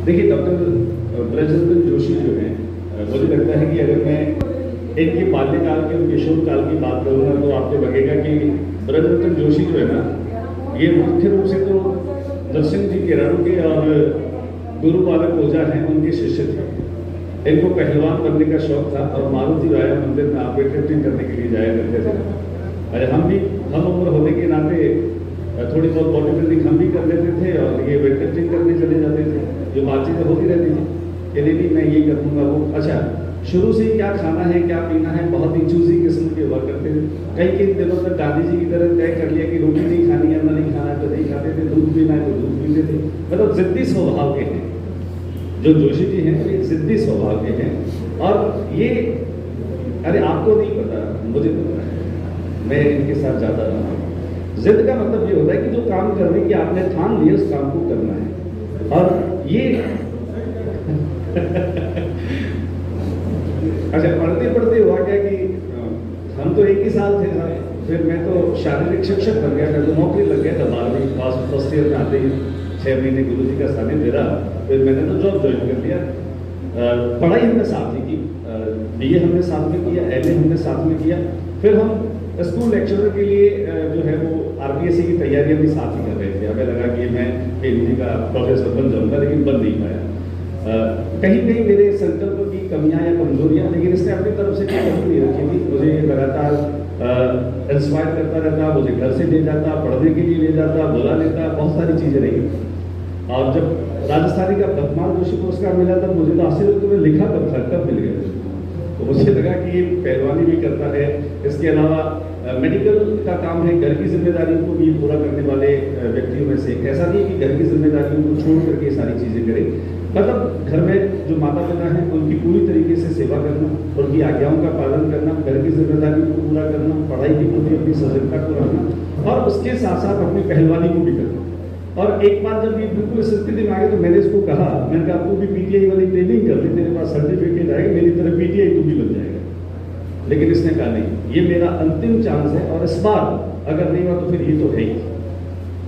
देखिए डॉक्टर ब्रजरत्न जोशी जो हैं, मुझे लगता है कि अगर मैं इनके बाल्यकाल के और किशोर काल की बात करूँगा तो आपको लगेगा कि ब्रजरत्न जोशी जो है ना, ये मुख्य रूप से तो नरसिंह जी केरारू के और गुरु बालक ओझा हैं उनके शिष्य थे। इनको पहलवान बनने का शौक था और मारुति राया मंदिर में आप वेटलिफ्टिंग करने के लिए जाया करते थे। अरे हम उम्र होने के नाते थोड़ी बहुत बॉडी बिल्डिंग हम भी कर लेते थे और ये वेटलिफ्टिंग करने चले जाते थे, जो बातचीत होती रहती थी कि नहीं मैं ये कर दूँगा वो। अच्छा, शुरू से ही क्या खाना है क्या पीना है बहुत ही चूजी किस्म के हुआ करते थे। कई दिनों तक गांधी जी की तरह तय कर लिया कि रोटी नहीं खानी है, नहीं खाना है तो नहीं खाते थे, दूध पीना है तो दूध पीते थे। मतलब जिद्दी स्वभाव के हैं जो जोशी जी हैं, ये जिद्दी स्वभाव के हैं। और ये अरे आपको नहीं पता, मुझे पता है, मैं इनके साथ ज़्यादा रहा हूँ। जिद का मतलब ये होता है कि जो काम करने की आपने ठान लिया उस काम को करना है। और ये अच्छा, पढ़ते पढ़ते हुआ क्या कि हम तो एक ही साल थे ना, फिर मैं तो शारीरिक शिक्षक बन गया, मैं तो नौकरी लग गया था 12वीं पास फर्स्ट ईयर में आते ही 6 महीने गुरु जी का सानिध्य रहा, फिर मैंने तो जॉब ज्वाइन कर लिया। पढ़ाई हमने साथ ही की, BA हमने साथ में किया, MA हमने साथ में किया। फिर हम स्कूल लेक्चरर के लिए जो है वो RPSC की तैयारियां भी साथ ही कर रहे थे। हमें लगा कि मैं PhD का प्रोफेसर बन जाऊँगा, लेकिन बन नहीं पाया। कहीं कहीं मेरे संकल्प की कमियां या कमजोरियां, लेकिन इसने अपनी तरफ से कोई कमी नहीं रखी थी। मुझे लगातार इंस्पायर करता रहता, मुझे घर से ले जाता, पढ़ने के लिए ले जाता, बुला लेता, बहुत सारी चीज़ें रही। और जब राजस्थानी का पद्माल जोशी पुरस्कार मिला तब मुझे तो आश्चर्य, तुम्हें लिखा कब मिल गया। तो मुझे लगा कि ये पहलवानी भी करता है, इसके अलावा मेडिकल का काम है, घर की जिम्मेदारियों को भी पूरा करने वाले व्यक्तियों में से। ऐसा नहीं कि घर की जिम्मेदारियों को छोड़ करके सारी चीज़ें करें, मतलब घर में जो माता पिता हैं उनकी पूरी तरीके से सेवा करना, उनकी आज्ञाओं का पालन करना, घर की जिम्मेदारियों को पूरा करना, पढ़ाई के प्रति अपनी सजगता को रखना और उसके साथ साथ अपनी पहलवानी को भी करना। और एक बार जब ये बिल्कुल स्थिति में आ गए तो मैंने इसको कहा, मैंने कहा तू भी PTI वाली ट्रेनिंग कर ली, तेरे पास सर्टिफिकेट आएगा, मेरी तरह PTI तू भी बन जाएगा। लेकिन इसने कहा नहीं, ये मेरा अंतिम चांस है और इस बार अगर नहीं हुआ तो फिर ये तो है ही।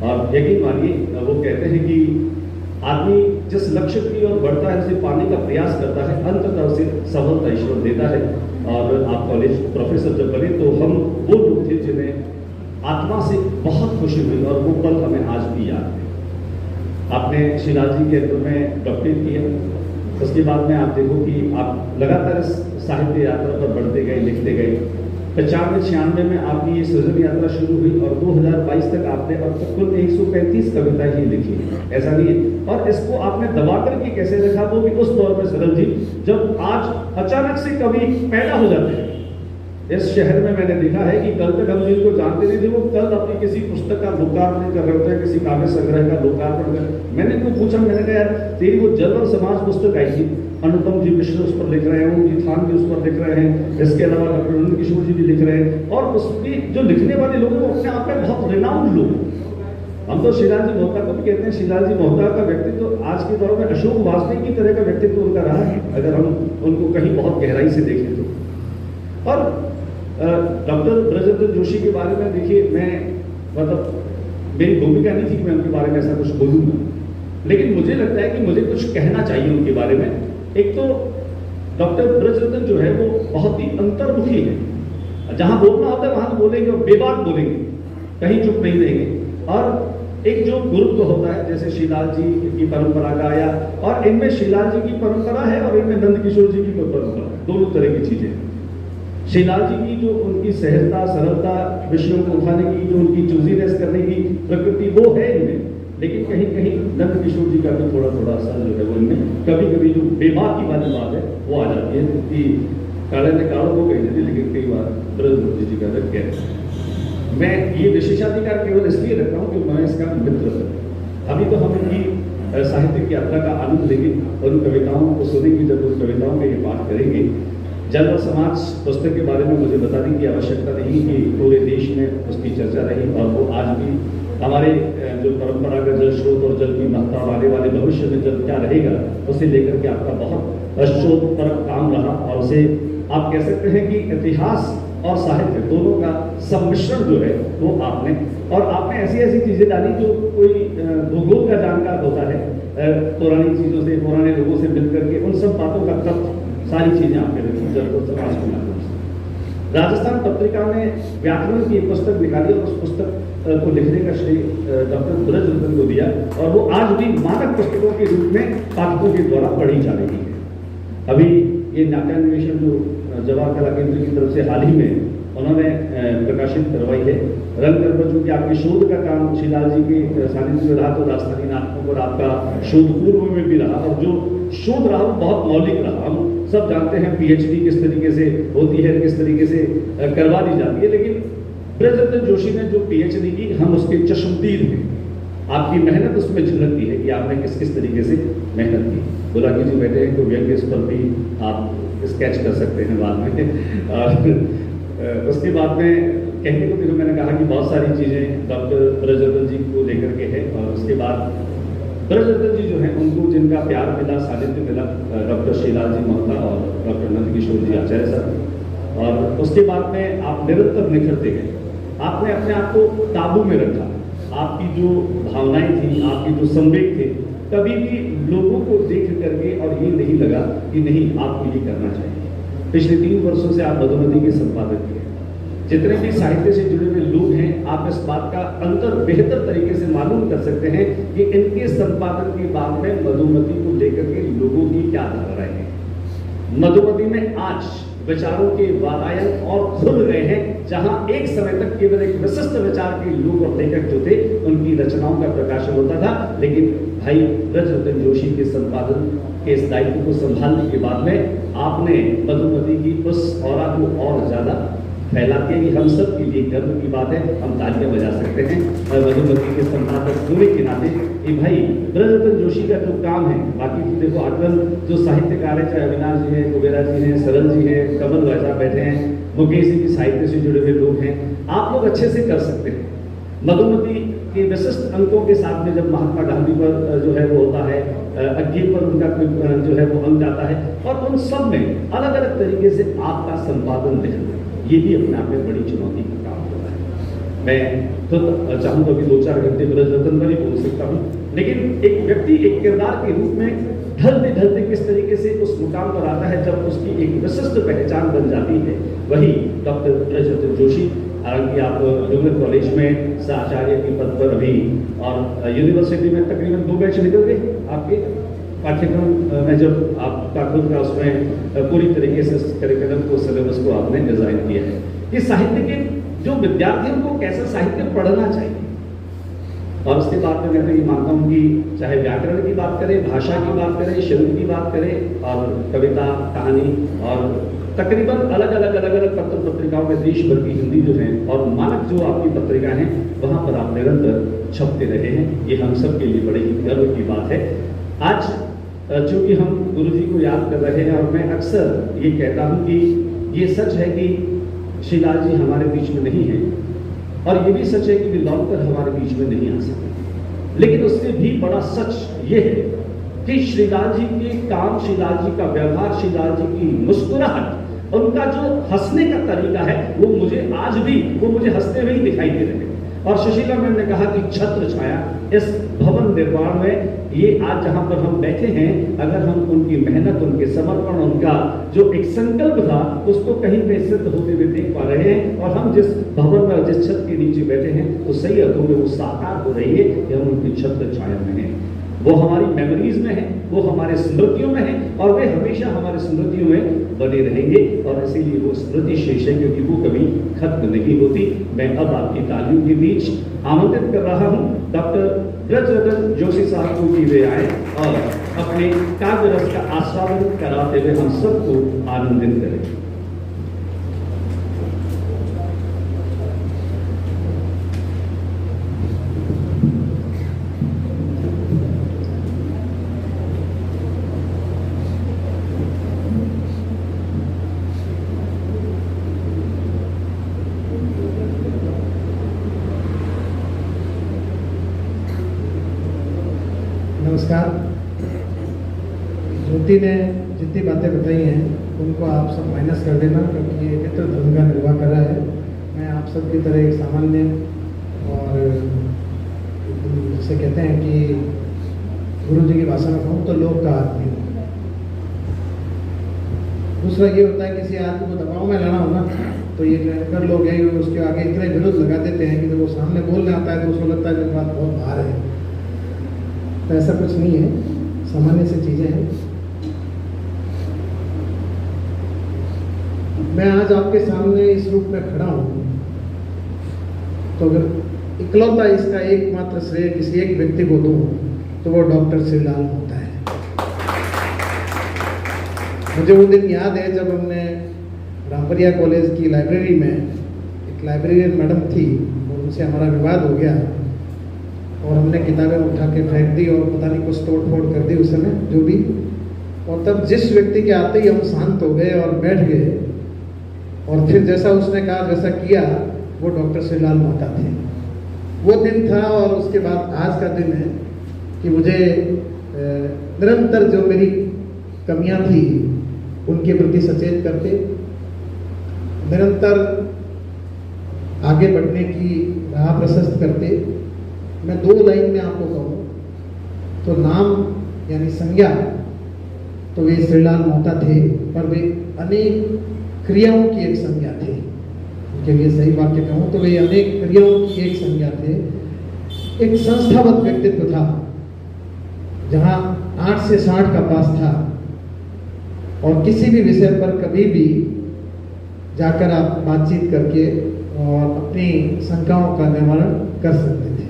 और यकीन मानिए, वो कहते हैं कि आदमी जिस लक्ष्य की ओर बढ़ता है, उसे पाने का प्रयास करता है, अंततः उसे सफलता ईश्वर देता है। और आप कॉलेज प्रोफेसर जब बने तो हम वो लोग थे जिन्हें आत्मा से बहुत खुशी हुई और वो पल हमें आज भी याद है। आपने शिलाल जी के अंदर में डॉक्टरेट किया, उसके बाद में आप देखो कि आप लगातार साहित्य यात्रा पर बढ़ते गए, लिखते गए। 95-96 में आपकी ये सृजन यात्रा शुरू हुई और 2022 तक आपने अब तक कुल 135 कविताएं ही लिखी, ऐसा नहीं है। और इसको आपने दबा करके कैसे रखा, वो भी उस दौर में सरल जी जब आज अचानक से कवि पैदा हो जाते हैं। इस शहर में मैंने देखा है कि कल तक हम जिनको जानते नहीं थे, वो कल अपनी किसी पुस्तक का लोकार्पण कर रहे होते हैं, किसी काव्य संग्रह का लोकार्पण कर। मैंने उनको पूछा, मैंने कहा यार तेरी वो जल और समाज पुस्तक आई थी, अनुपम जी मिश्र उस पर लिख रहे हैं, वो थान भी उस पर लिख रहे हैं, इसके अलावा डॉक्टर नंद किशोर जी भी लिख रहे हैं, और उसकी जो लिखने वाले लोग वो अपने आप में बहुत रिनाउंड लोग। हम तो शिलाल जी मोहता को भी कहते हैं, शिलाल जी मोहता का व्यक्तित्व तो आज के दौर में अशोक वाजपेयी की तरह का व्यक्तित्व उनका रहा है, अगर हम उनको कहीं बहुत गहराई से देखें तो। और डॉक्टर ब्रजरत्न जोशी के बारे में देखिए, मैं मतलब मेरी भूमिका नहीं थी कि मैं उनके बारे में ऐसा कुछ बोलूँगा, लेकिन मुझे लगता है कि मुझे कुछ कहना चाहिए उनके बारे में। एक तो डॉक्टर ब्रजरत्न जो है वो बहुत ही अंतर्मुखी है, जहाँ बोलना होता है वहाँ तो बोलेंगे और बेबाक बोलेंगे, कहीं चुप नहीं रहेंगे। और एक जो गुरुत्व होता है, जैसे शिलाल जी की परंपरा का आया, और इनमें शिलाल जी की परंपरा है और इनमें नंद किशोर जी की परंपरा है, दोनों तरह की चीजें। शिलाल जी की जो उनकी सहजता, सरलता, विषयों को उठाने की जो उनकी चूजीनेस करने की प्रकृति वो है इनमें, लेकिन कहीं कहीं नंद किशोर जी का भी थोड़ा थोड़ा असर जो है वो इनमें कभी कभी जो बेबाकी वाली बात है वो आ जाती है कि काले ने कालों को कही जाती, लेकिन कई बार ब्रजमूर्ति जी का रख गया। मैं ये विशेषाधिकार केवल इसलिए रखता हूँ कि मैं इसका मित्र हूँ। अभी तो हम इनकी साहित्यिक यात्रा का आनंद लेंगे, उन कविताओं को सुनेंगे, जब उन कविताओं के ये पाठ करेंगे। जल और समाज पुस्तक के बारे में मुझे बताने की आवश्यकता नहीं कि पूरे देश में उसकी चर्चा रही और वो आज भी हमारे जो परंपरागत जल स्रोत और जल की महत्ता, आने वाले भविष्य में जल क्या रहेगा उसे लेकर के आपका बहुत शोधपरक काम रहा। और उसे आप कह सकते हैं कि इतिहास और साहित्य दोनों का सम्मिश्रण जो है वो आपने ऐसी ऐसी चीजें डाली जो कोई भूगोल का जानकार होता है पुरानी चीज़ों से, पुराने लोगों से मिल करके उन सब बातों का तथ्य, सारी चीज़ें आपके समाज के माध्यम से। राजस्थान पत्रिका ने व्याकरण की एक पुस्तक निकाली और उस पुस्तक को लिखने का श्रेय डॉक्टर ब्रजरतन को दिया, और वो आज भी मानक पुस्तकों के रूप में पाठकों के द्वारा पढ़ी जा रही है। अभी ये नाट्यान्वेषण जो जवाहर कला केंद्र की तरफ से हाल ही में उन्होंने प्रकाशित करवाई है, रंग कर्म, जो कि आपके शोध का काम श्रीलाल जी के सानिध्य में रहा, तो राजस्थानी नाटकों पर आपका शोध पूर्व में भी रहा, और जो शोध रहा वो बहुत मौलिक रहा। हम सब जानते हैं पीएचडी किस तरीके से होती है, किस तरीके से करवा दी जाती है, लेकिन ब्रजरतन जोशी ने जो पीएचडी की, हम उसके चश्मदीद हैं। आपकी मेहनत उसमें झलकती है कि आपने किस किस तरीके से मेहनत की। बुलाकी जी बैठे हैं, तो व्यंग्य इस पर भी आप स्केच कर सकते हैं बाद में। और उसके बाद में कहने को तो मैंने कहा कि बहुत सारी चीज़ें डॉक्टर ब्रजरतन जी को लेकर के है, और उसके बाद ब्रजरतन जी जो हैं उनको जिनका प्यार मिला, सानिध्य मिला, डॉक्टर श्रीलाल जी महता और डॉक्टर नंदकिशोर जी आचार्य साहब, और उसके बाद में आप निरंतर निखरते गए। आपने अपने आप को काबू में रखा। आपकी जो भावनाएं थी, आपके जो संवेग थे, कभी भी लोगों को देख करके और ये नहीं लगा कि नहीं आपको ये करना चाहिए। पिछले 3 वर्षों से आप मधुमती के संपादक थे। जितने भी साहित्य से जुड़े हुए लोग हैं, आप इस बात का अंतर बेहतर तरीके से मालूम कर सकते हैं कि इनके संपादन के बाद में मधुमती को लेकर के लोगों की क्या धारणाएं हैं। मधुमती में आज विचारों के वातायन और खुल रहे हैं, जहां एक समय तक केवल एक विशिष्ट विचार के लोग और लेखक जो थे उनकी रचनाओं का प्रकाशन होता था, लेकिन भाई ब्रजरतन जोशी के संपादन के इस दायित्व को संभालने के बाद में आपने मधुमती की उस औरा को और ज्यादा फैला के, हम सब के लिए गर्व की बात है, हम तालियां बजा सकते हैं मधुमती के संपादक होने के नाते कि भाई ब्रजरतन जोशी का जो काम है। बाकी तो देखो आजकल जो साहित्यकार है, चाहे अविनाश जी हैं, कुबेरा जी हैं, सरल जी हैं, कमल भाई साहब बैठे हैं, मुकेश जी की साहित्य से जुड़े हुए लोग हैं, आप लोग अच्छे से कर सकते हैं। मधुमती के विशिष्ट अंकों के साथ में जब महात्मा गांधी पर जो है वो होता है, अग्नि पर उनका कोई जो है वो अंक आता है, और उन सब में अलग अलग तरीके से आपका संपादन लिखना, ये भी अपने आप में बड़ी चुनौती का काम होता है। मैं खुद चाहूँ तो अभी 2-4 घंटे ब्रजरतन पर ही बोल सकता हूँ, लेकिन एक व्यक्ति एक किरदार के रूप में ढलते ढलते किस तरीके से उस मुकाम पर आता है जब उसकी एक विशिष्ट पहचान बन जाती है, वही डॉक्टर ब्रजरतन जोशी। हालांकि आप जूनियर कॉलेज में आचार्य के पद पर अभी, और यूनिवर्सिटी में तकरीबन 2 बैच निकल गए आपके पाठ्यक्रम में, जब आपका खुद का उसमें पूरी तरीके से करिकुलम को, सिलेबस को आपने डिजाइन किया है कि साहित्य के जो विद्यार्थियों को कैसा साहित्य पढ़ना चाहिए। और उसके बाद में मैं तो ये मानता हूँ कि चाहे व्याकरण की बात करें, भाषा की बात करें, शिल्प की बात करें, और कविता, कहानी, और तकरीबन अलग अलग पत्र पत्रिकाओं में देश भर की हिंदी जो है और मानक जो आपकी पत्रिका हैं, वहाँ पर आप निरंतर छपते रहे हैं। ये हम सब के लिए बड़े ही गर्व की बात है। आज चूंकि हम गुरु जी को याद कर रहे हैं, और मैं अक्सर ये कहता हूँ कि ये सच है कि श्रीलाल जी हमारे बीच में नहीं है, और ये भी सच है कि वे लौटकर हमारे बीच में नहीं आ सकते, लेकिन उससे भी बड़ा सच ये है कि श्रीलाल जी के काम, श्रीलाल जी का व्यवहार, श्रीलाल जी की मुस्कुराहट, उनका जो हंसने का तरीका है, वो मुझे आज भी वो मुझे हंसते हुए ही दिखाई दे रहे हैं। और सुशीला मैम ने कहा कि छत्र छाया इस भवन निर्माण में, ये आज जहां पर हम बैठे हैं, अगर हम उनकी मेहनत, उनके समर्पण, उनका जो एक संकल्प था, उसको कहीं पे सिद्ध होते हुए देख पा रहे हैं, और हम जिस भवन में, जिस छत के नीचे बैठे हैं, तो सही अर्थों में वो साकार हो रही है कि हम उनकी छत्र छाया में हैं। वो हमारी मेमोरीज में है, वो हमारे स्मृतियों में है, और वे हमेशा हमारे स्मृतियों में बने रहेंगे, और इसीलिए वो स्मृति शेष है, क्योंकि वो कभी खत्म नहीं होती। मैं अब आपकी तालियों के बीच आमंत्रित कर रहा हूं डॉक्टर ब्रजरतन जोशी साहब को कि वे आए और अपने काव्य रस का आस्वादन कराते हुए हम सबको आनंदित करें। नमस्कार। ज्योति ने जितनी बातें बताई हैं उनको आप सब माइनस कर देना, क्योंकि ये मित्र धर्म का निर्वाह कर रहा है। मैं आप सब की तरह एक सामान्य और जिसे कहते हैं कि गुरु जी की भाषा में कहूँ तो लोक का आदमी हूँ। दूसरा ये होता है किसी आदमी को दबाव में लाना होगा तो ये जो एंकर लोग हैं उसके आगे इतने विरोध लगा देते हैं कि जब वो सामने बोलने आता है तो उसको लगता है मेरी बात बहुत भार है। तो ऐसा कुछ नहीं है, सामान्य सी चीज़ें हैं। मैं आज आपके सामने इस रूप में खड़ा हूँ तो अगर इकलौता इसका एकमात्र श्रेय किसी एक व्यक्ति को दूँ तो वो डॉक्टर श्रीलाल होता है। मुझे वो दिन याद है जब हमने रामपुरिया कॉलेज की लाइब्रेरी में एक लाइब्रेरियन मैडम थी और उनसे हमारा विवाद हो गया और हमने किताबें उठा के फेंक दी और पता नहीं कुछ तोड़ फोड़ कर दी उस समय जो भी। और तब जिस व्यक्ति के आते ही हम शांत हो गए और बैठ गए और फिर जैसा उसने कहा वैसा किया, वो डॉक्टर श्रीलाल मोहता थे। वो दिन था और उसके बाद आज का दिन है कि मुझे निरंतर जो मेरी कमियां थी उनके प्रति सचेत करके निरंतर आगे बढ़ने की राह प्रशस्त करते। मैं 2 लाइन में आपको कहूँ तो नाम यानी संज्ञा तो वे श्रीलाल मोहता थे, पर वे अनेक क्रियाओं की एक संज्ञा थे। उनके लिए सही वाक्य कहूँ तो वे अनेक क्रियाओं की एक संज्ञा थे। एक संस्थागत व्यक्तित्व था जहाँ 8 से 60 का पास था और किसी भी विषय पर कभी भी जाकर आप बातचीत करके और अपनी शंकाओं का निवारण कर सकते थे।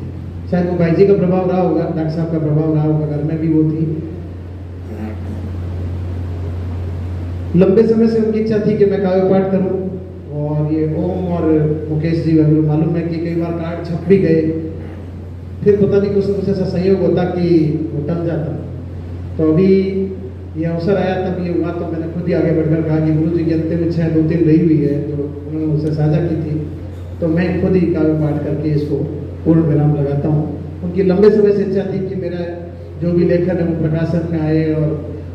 शायद वो भाई जी का प्रभाव रहा होगा, डॉक्टर साहब का प्रभाव रहा होगा, घर में भी वो थी। लंबे समय से उनकी इच्छा थी कि मैं काव्य पाठ करूं और ये ओम और मुकेश जी मालूम है कि कई बार कार्ड छप भी गए, फिर पता नहीं कुछ ऐसा संयोग होता कि वो टल जाता। तो अभी ये अवसर आया तब ये हुआ तो मैंने खुद ही आगे बढ़कर कहा कि गुरु जी की अंतिम इच्छाएं 2-3 रही हुई है जो उन्होंने मुझसे साझा की थी, तो मैं खुद ही काव्य पाठ करके इसको पूर्ण विराम लगाता हूँ। उनकी लंबे समय से इच्छा थी कि मेरा जो भी लेखन है वो प्रकाशन में आए और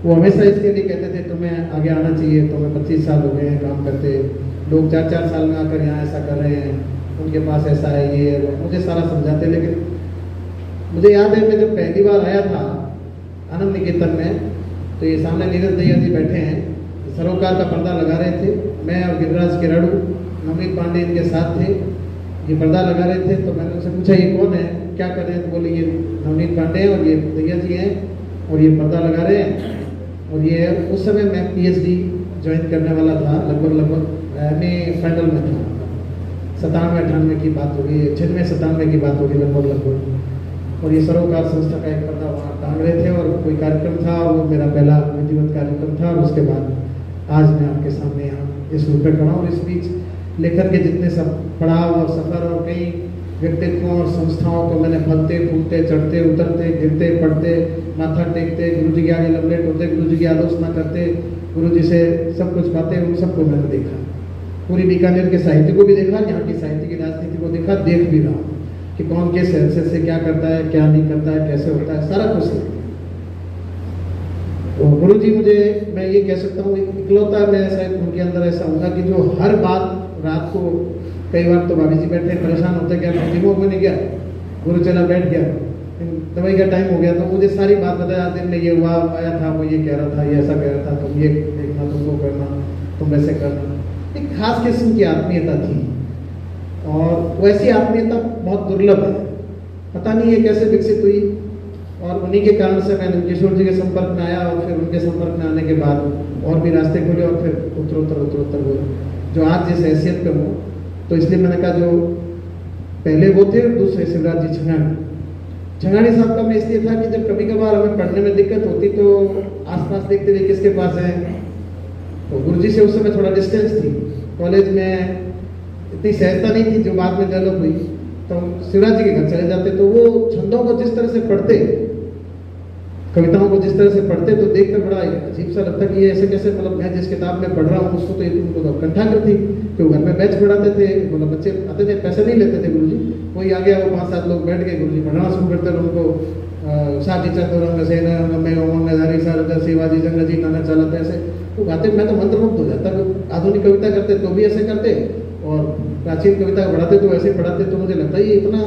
वो हमेशा इसके लिए कहते थे तुम्हें आगे आना चाहिए। तो मैं 25 साल हो गए हैं काम करते, लोग 4-4 साल में आकर यहाँ ऐसा कर रहे हैं, उनके पास ऐसा है ये, मुझे सारा समझाते। लेकिन मुझे याद है मैं जब पहली बार आया था आनंद निकेतन में तो ये सामने नीरज दैया जी बैठे हैं, सरोकार का पर्दा लगा रहे थे। मैं और गिरिराज किराड़ू, नवनीत पांडे इनके साथ थे, ये पर्दा लगा रहे थे। तो मैंने उनसे पूछा ये कौन है, क्या कर रहे हैं? तो बोले ये नवनीत पांडे हैं और ये दैया जी हैं और ये पर्दा लगा रहे हैं। और ये उस समय मैं PhD ज्वाइन करने वाला था, लगभग मैं फाइनल में था। 97-98 की बात होगी, 96-97 की बात होगी लगभग। और ये सरोकार संस्था का एक पर्दा वहाँ टांग रहे थे और कोई कार्यक्रम था, वो मेरा पहला विधिवत कार्यक्रम था। और उसके बाद आज मैं आपके सामने यहाँ इस रूप में खड़ा हूँ। इस बीच लेखन के जितने सब पड़ाव और सफ़र और कई व्यक्तित्वों और संस्थाओं को मैंने फलते फूलते, चढ़ते उतरते, गिरते पढ़ते, माथा टेकते, गुरु जी के आगे लबलेट होते, गुरु जी की आलोचना करते, गुरु जी से सब कुछ बातें, उन सबको मैंने देखा। पूरी बीकानेर के साहित्य को भी देखा, यहाँ की साहित्य की राजनीति को देखा, देख भी रहा हूँ कि कौन किस हैसियत से क्या करता है, क्या नहीं करता है, कैसे होता है, सारा कुछ है। तो गुरु जी मुझे, मैं ये कह सकता हूँ इकलौता मैं शायद उनके अंदर ऐसा होगा कि जो हर बात रात को, कई बार तो भाभी जी बैठे परेशान होते क्या दिमाग में नहीं गया, गुरु चला बैठ गया, दवाई का टाइम हो गया तो मुझे सारी बात बताया, दिन में ये हुआ, आया था, वो ये कह रहा था, ये ऐसा कह रहा था, तुम ये देखना, तुमको करना, तुम वैसे करना। एक खास किस्म की आत्मीयता थी और वैसी आत्मीयता बहुत दुर्लभ है, पता नहीं ये कैसे विकसित हुई। और उन्हीं के कारण से मैं किशोर जी के संपर्क में आया और फिर उनके संपर्क में आने के बाद और भी रास्ते खुले और फिर उत्तरोत्तर हुए जो आज जिस हैसियत पे हूँ। तो इसलिए मैंने कहा जो पहले वो थे, दूसरे शिवराज जी छंगानी साहब का मैं इसलिए था कि जब कभी कभार हमें पढ़ने में दिक्कत होती तो आसपास देखते थे किसके पास है। तो गुरु जी से उस समय थोड़ा डिस्टेंस थी, कॉलेज में इतनी सहजता नहीं थी जो बाद में डेवलप हुई। तो शिवराज जी के घर चले जाते तो वो छंदों को जिस तरह से पढ़ते, कविताओं को जिस तरह से पढ़ते तो देखकर बड़ा अजीब सा लगता कि ये ऐसे कैसे, मतलब मैं जिस किताब में पढ़ रहा हूँ उसको तो उनको तो कंठा कर थी कि वो घर में बैच पढ़ाते थे, मतलब बच्चे आते थे, पैसे नहीं लेते थे गुरु जी, कोई आ गया वो 5-7 लोग बैठ गए, गुरु जी पढ़ाना शुरू करते थे उनको साधी चतुरंग सेन में उमंगधारी शारदा शिवाजी जंग जी नाना चलते ऐसे वो गाते। मैं तो मंत्रमुग्ध हो जाता, आधुनिक कविता करते तो भी ऐसे करते और प्राचीन कविता पढ़ाते तो ऐसे पढ़ाते। तो मुझे लगता है ये इतना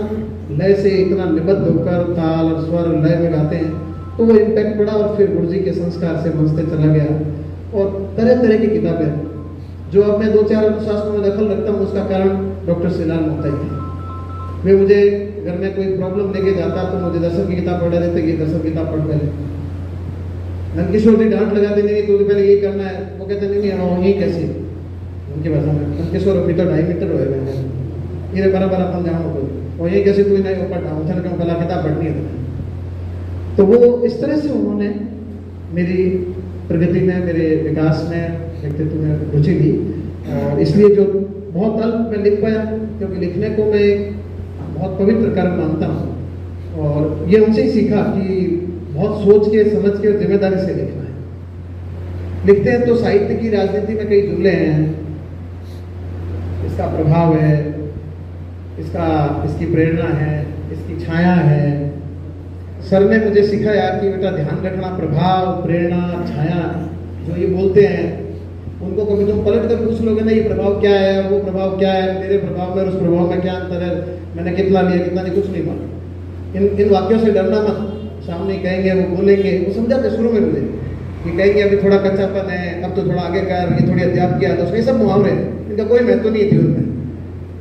लय से, इतना निबद्ध होकर ताल और स्वर लय में गाते हैं तो वो इम्पैक्ट पड़ा और फिर गुरु जी के संस्कार से मंचते चला गया। और तरह तरह की किताबें जो अब मैं 2-4 अनुशासनों में दखल रखता हूँ, उसका कारण डॉक्टर श्रीलाल मोहता ही थे। वे मुझे अगर मैं कोई प्रॉब्लम लेके जाता तो मुझे दर्शन की किताब पढ़ा देते कि दर्शन किताब पढ़ पहले। नंदकिशोर जी डांट लगाते नहीं, तो पहले ये करना है, वो कहते नहीं हम यही कैसे उनकी भाषा में नंदकिशोर अभी तो 2.5 मीटर हो ये बराबर अपन जाओ कोई और ये कैसे कोई नहीं ऊपर डाउन था क्यों कला किताब पढ़नी है। तो वो इस तरह से उन्होंने मेरी प्रगति में, मेरे विकास में, व्यक्तित्व में रुचि ली। और इसलिए जो बहुत अल्प में लिख पाया, क्योंकि लिखने को मैं बहुत पवित्र कर्म मानता हूँ और ये उनसे ही सीखा कि बहुत सोच के, समझ के और जिम्मेदारी से लिखना है। लिखते हैं तो साहित्य की राजनीति में कई जुमले हैं, इसका प्रभाव है, इसकी प्रेरणा है, इसकी छाया है। सर ने मुझे सिखाया कि बेटा ध्यान रखना, प्रभाव, प्रेरणा, छाया जो ये बोलते हैं उनको कभी तुम पलट कर पूछ लोगे ना ये प्रभाव क्या है, वो प्रभाव क्या है, मेरे प्रभाव में और उस प्रभाव में क्या अंतर है, मैंने कितना लिया कितना नहीं, कुछ नहीं मालूम। इन वाक्यों से डरना मत। सामने कहेंगे, वो बोलेंगे, वो समझाते शुरू में मुझे कि कहेंगे अभी थोड़ा कच्चापन है, अब तो थोड़ा आगे कर, ये थोड़ी अध्याप किया, तो ये सब मुहावरे हैं, इनका कोई महत्व नहीं है जीवन में।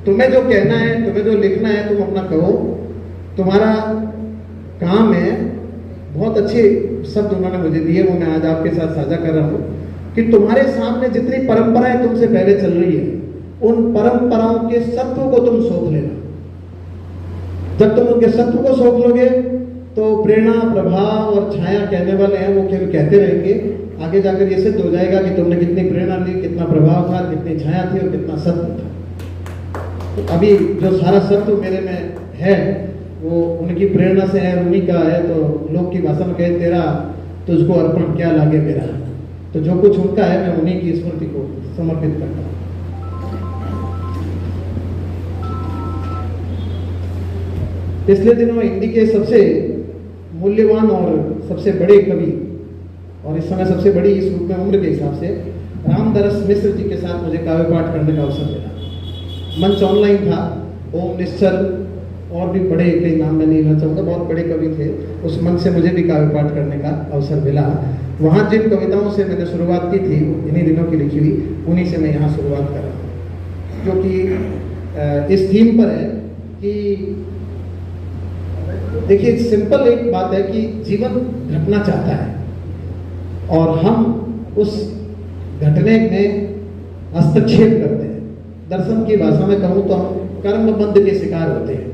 तुम्हें जो कहना है, तुम्हें जो लिखना है, तुम अपना कहो। तुम्हारा काम है, बहुत अच्छे शब्द उन्होंने मुझे दिए, वो मैं आज आपके साथ साझा कर रहा हूँ कि तुम्हारे सामने जितनी परंपराएं तुमसे पहले चल रही है, उन परंपराओं के सत्व को तुम सौंप लेना। जब तुम उनके सत्व को सौंप लोगे तो प्रेरणा, प्रभाव और छाया कहने वाले हैं वो केवल कहते रहेंगे। आगे जाकर ये सिद्ध हो जाएगा कि तुमने कितनी प्रेरणा ली, कितना प्रभाव था, कितनी छाया थी और कितना सत्व था। तो अभी जो सारा सत्व मेरे में है वो उनकी प्रेरणा से है, उन्हीं का है। तो लोक की भाषा में कहे तेरा तुझको अर्पण क्या लागे मेरा, तो जो कुछ उनका है मैं उन्हीं की स्मृति को समर्पित करता हूँ। पिछले दिनों हिंदी के सबसे मूल्यवान और सबसे बड़े कवि, और इस समय सबसे बड़ी इस रूप में उम्र के हिसाब से, रामदरस मिश्र जी के साथ मुझे काव्य पाठ करने का अवसर मिला। मंच ऑनलाइन था। ओम निश्चल और भी बड़े कई नाम मैं नहीं लेना चाहूँगा, बहुत बड़े कवि थे। उस मंच से मुझे भी काव्य पाठ करने का अवसर मिला। वहाँ जिन कविताओं से मैंने शुरुआत की थी, इन्हीं दिनों की लिखी हुई, उन्हीं से मैं यहाँ शुरुआत कर रहा हूँ, जो कि इस थीम पर है कि देखिए, सिंपल एक बात है कि जीवन घटना चाहता है और हम उस घटने में हस्तक्षेप करते हैं। दर्शन की भाषा में कहूँ तो हम कर्म बंध के शिकार होते हैं,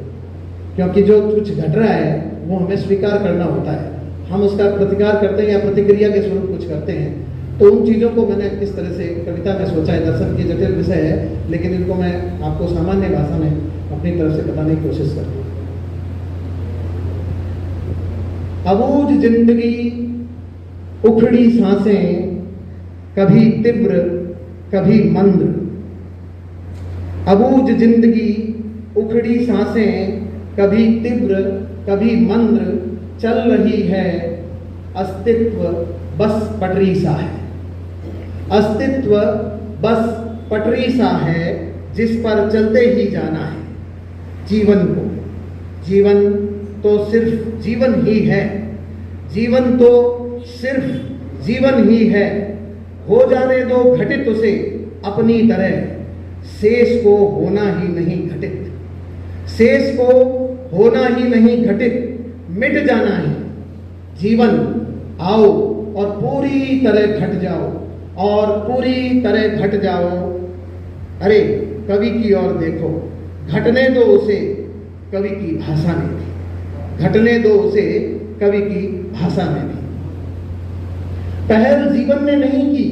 क्योंकि जो कुछ घट रहा है वो हमें स्वीकार करना होता है। हम उसका प्रतिकार करते हैं या प्रतिक्रिया के स्वरूप कुछ करते हैं। तो उन चीज़ों को मैंने इस तरह से कविता में सोचा है। दर्शन की जटिल विषय है, लेकिन इनको मैं आपको सामान्य भाषा में अपनी तरफ से बताने की कोशिश करता हूँ। अबूझ जिंदगी, उखड़ी सांसें, कभी तीव्र कभी मंद। अबूझ जिंदगी, उखड़ी सांसें, कभी तीव्र कभी मंद, चल रही है अस्तित्व बस पटरी सा है। अस्तित्व बस पटरी सा है जिस पर चलते ही जाना है। जीवन को, जीवन तो सिर्फ जीवन ही है, जीवन तो सिर्फ जीवन ही है। हो जाने दो घटित उसे अपनी तरह, शेष को होना ही नहीं घटित। शेष को होना ही नहीं घटित, मिट जाना ही जीवन। आओ और पूरी तरह घट जाओ, और पूरी तरह घट जाओ। अरे कवि की ओर देखो, घटने दो उसे कवि की भाषा में भी, घटने दो उसे कवि की भाषा में भी। पहल जीवन ने नहीं की,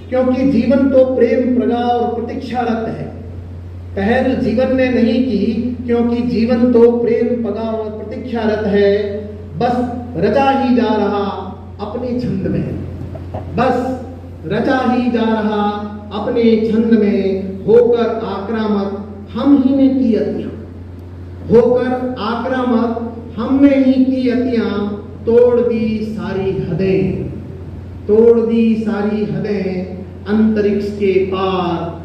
क्योंकि जीवन तो प्रेम, प्रगा और प्रतीक्षारत है। पहल जीवन ने नहीं की, क्योंकि जीवन तो प्रेम, प्रगा और प्रतीक्षारत है। बस रचा ही जा रहा अपने छंद में, बस रचा ही जा रहा अपने छंद में। होकर आक्रामक हम ही ने की अतियां, होकर आक्रामक हमने ही की अतियां। तोड़ दी सारी हदें, तोड़ दी सारी हदें। अंतरिक्ष के पार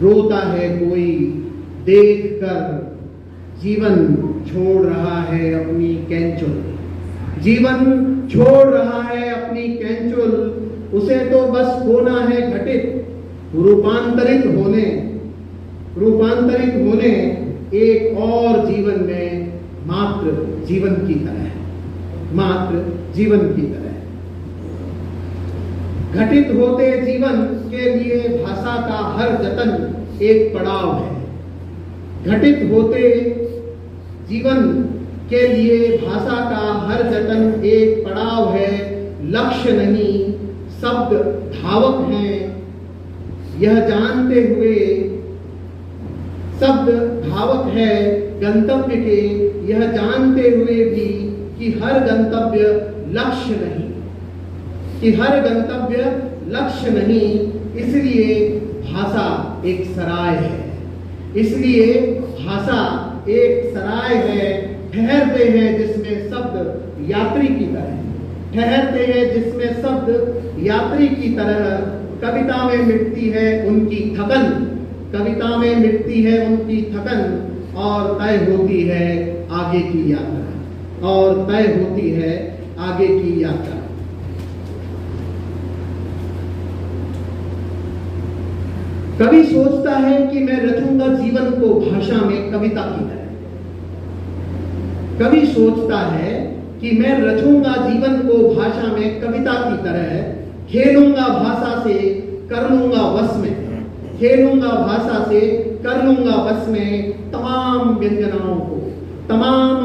रोता है कोई, देख कर जीवन छोड़ रहा है अपनी कैंचों। जीवन छोड़ रहा है अपनी कैंचुल, उसे तो बस होना है घटित, रूपांतरित होने एक और जीवन में, मात्र जीवन की तरह। घटित होते जीवन के लिए भाषा का हर जतन एक पड़ाव है। घटित होते जीवन के लिए भाषा का हर जतन एक पड़ाव है। लक्ष्य नहीं, शब्द धावक हैं, यह जानते हुए शब्द धावक है गंतव्य के, यह जानते हुए भी कि हर गंतव्य लक्ष्य नहीं, इसलिए भाषा एक सराय है। ठहरते हैं जिसमें शब्द यात्री की तरह, कविता में मिटती है उनकी थकन, और तय होती है आगे की यात्रा। कवि सोचता है कि मैं रचूंगा जीवन को भाषा में कविता की तरह। खेलूंगा भाषा से कर लूंगा वश में तमाम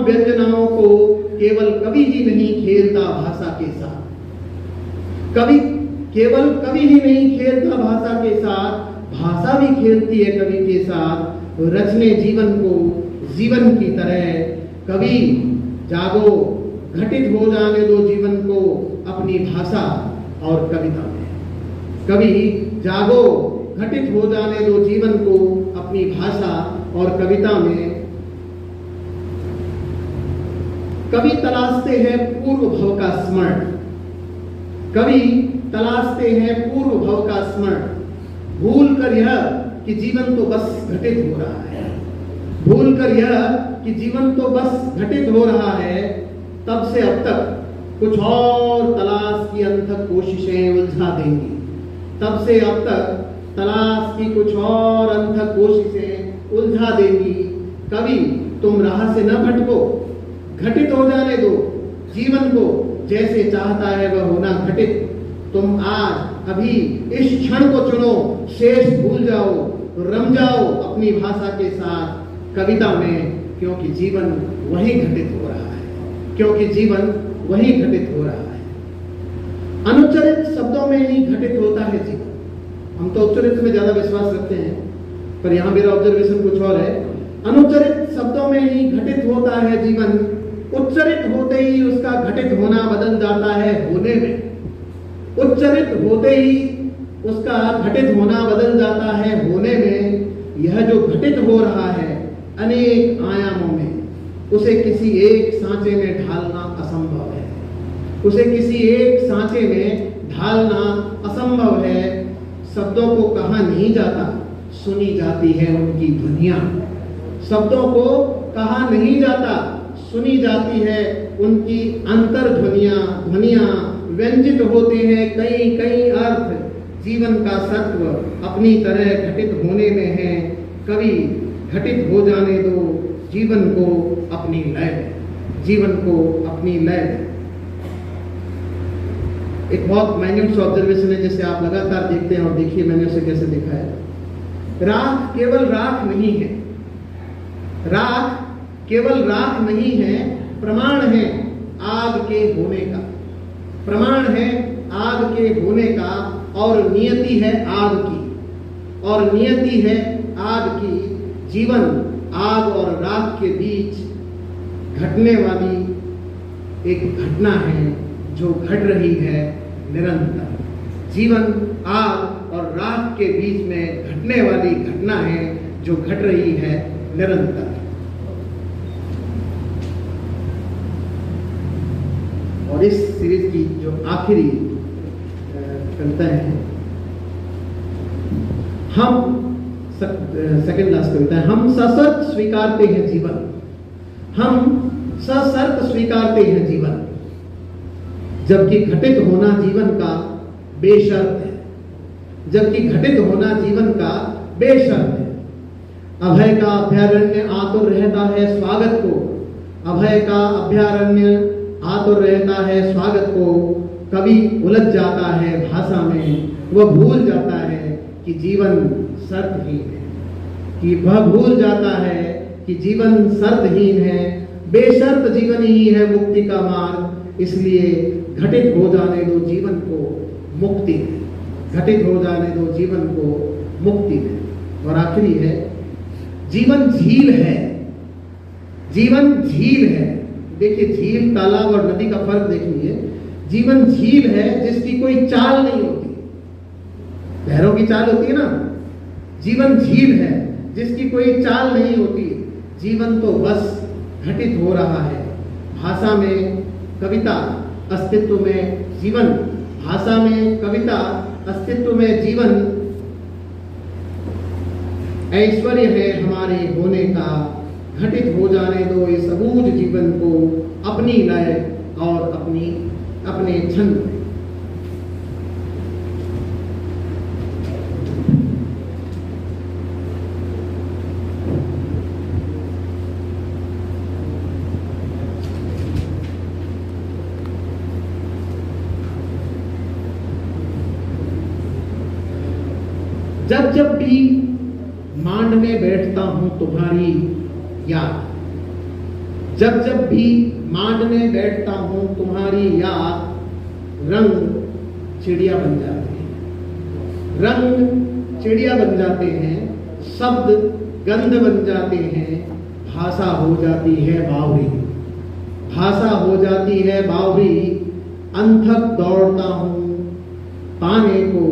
व्यंजनाओं को केवल कवि ही नहीं खेलता भाषा के साथ, भाषा भी खेलती है कवि के साथ। रचने जीवन की तरह। कवि जागो, घटित हो जाने दो जीवन को अपनी भाषा और कविता में। कवि तलाशते हैं पूर्व भव का स्मरण, भूल कर यह कि जीवन तो बस घटित हो रहा है, तब से अब तक कुछ और तलाश की अनथक कोशिशें उलझा देंगी। कवि तुम राह से न भटको, घटित हो जाने दो जीवन को, जैसे चाहता है वह होना घटित। तुम आज अभी इस क्षण को चुनो, शेष भूल जाओ, रम जाओ अपनी भाषा के साथ कविता में, क्योंकि जीवन वही घटित हो रहा है। अनुच्चरित शब्दों में ही घटित होता है जीवन। हम तो उच्चरित में ज्यादा विश्वास रखते हैं, पर यहाँ मेरा ऑब्जर्वेशन कुछ और है। अनुच्चरित शब्दों में ही घटित होता है जीवन, उच्चरित होते ही उसका घटित होना बदल जाता है होने में। यह जो घटित हो रहा है अनेक आयामों में, उसे किसी एक सांचे में ढालना असंभव है। शब्दों को कहा नहीं जाता, सुनी जाती है उनकी ध्वनियां। अंतर ध्वनियां व्यंजित होते हैं कई अर्थ। जीवन का सत्व अपनी तरह घटित होने में है। कवि घटित हो जाने दो जीवन को अपनी लय में। एक बहुत माइन्यूट ऑब्जर्वेशन है जिसे आप लगातार देखते हैं, और देखिए मैंने उसे कैसे देखा है। राख केवल राख नहीं है, प्रमाण है आग के होने का, और नियति है आग की। जीवन आग और राख के बीच घटने वाली एक घटना है जो घट रही है निरंतर। जीवन आग और राख के बीच में घटने वाली घटना है जो घट रही है निरंतर। और इस सीरीज की जो आखिरी कविता है, हम सेकंड लास्ट कविता है। हम सशर्त स्वीकारते हैं जीवन। जबकि घटित होना जीवन का बेशर्त है, जबकि घटित होना जीवन का बेशर्त है। अभय का अभयारण्य आतुर रहता है स्वागत को, अभय का अभयारण्य आतुर रहता है स्वागत को। कभी उलझ जाता है भाषा में, वह भूल जाता है कि जीवन शर्तहीन है, कि वह भूल जाता है कि जीवन शर्तहीन है। बेशर्त जीवन ही है मुक्ति का मार्ग, इसलिए घटित हो जाने दो जीवन को मुक्ति में, घटित हो जाने दो जीवन को मुक्ति में। और आखिरी है, जीवन झील है, जीवन झील है। देखिए, झील, तालाब और नदी का फर्क देखिए। जीवन झील है जिसकी कोई चाल नहीं होती, लहरों की चाल होती है ना, जीवन झील है जिसकी कोई चाल नहीं होती। जीवन तो बस घटित हो रहा है। भाषा में कविता, अस्तित्व में जीवन, भाषा में कविता, अस्तित्व में जीवन। ऐश्वर्य है हमारे होने का, घटित हो जाने दो इस अबूझ जीवन को अपनी लय और अपने छंद में। जब जब भी मांड में बैठता हूं तुम्हारी याद, जब जब भी मांड में बैठता हूं तुम्हारी याद, रंग चिड़िया बन जाते हैं, रंग चिड़िया बन जाते हैं, शब्द गंध बन जाते हैं, भाषा हो जाती है बावरी, भाषा हो जाती है बावरी। अंथक दौड़ता हूं पाने को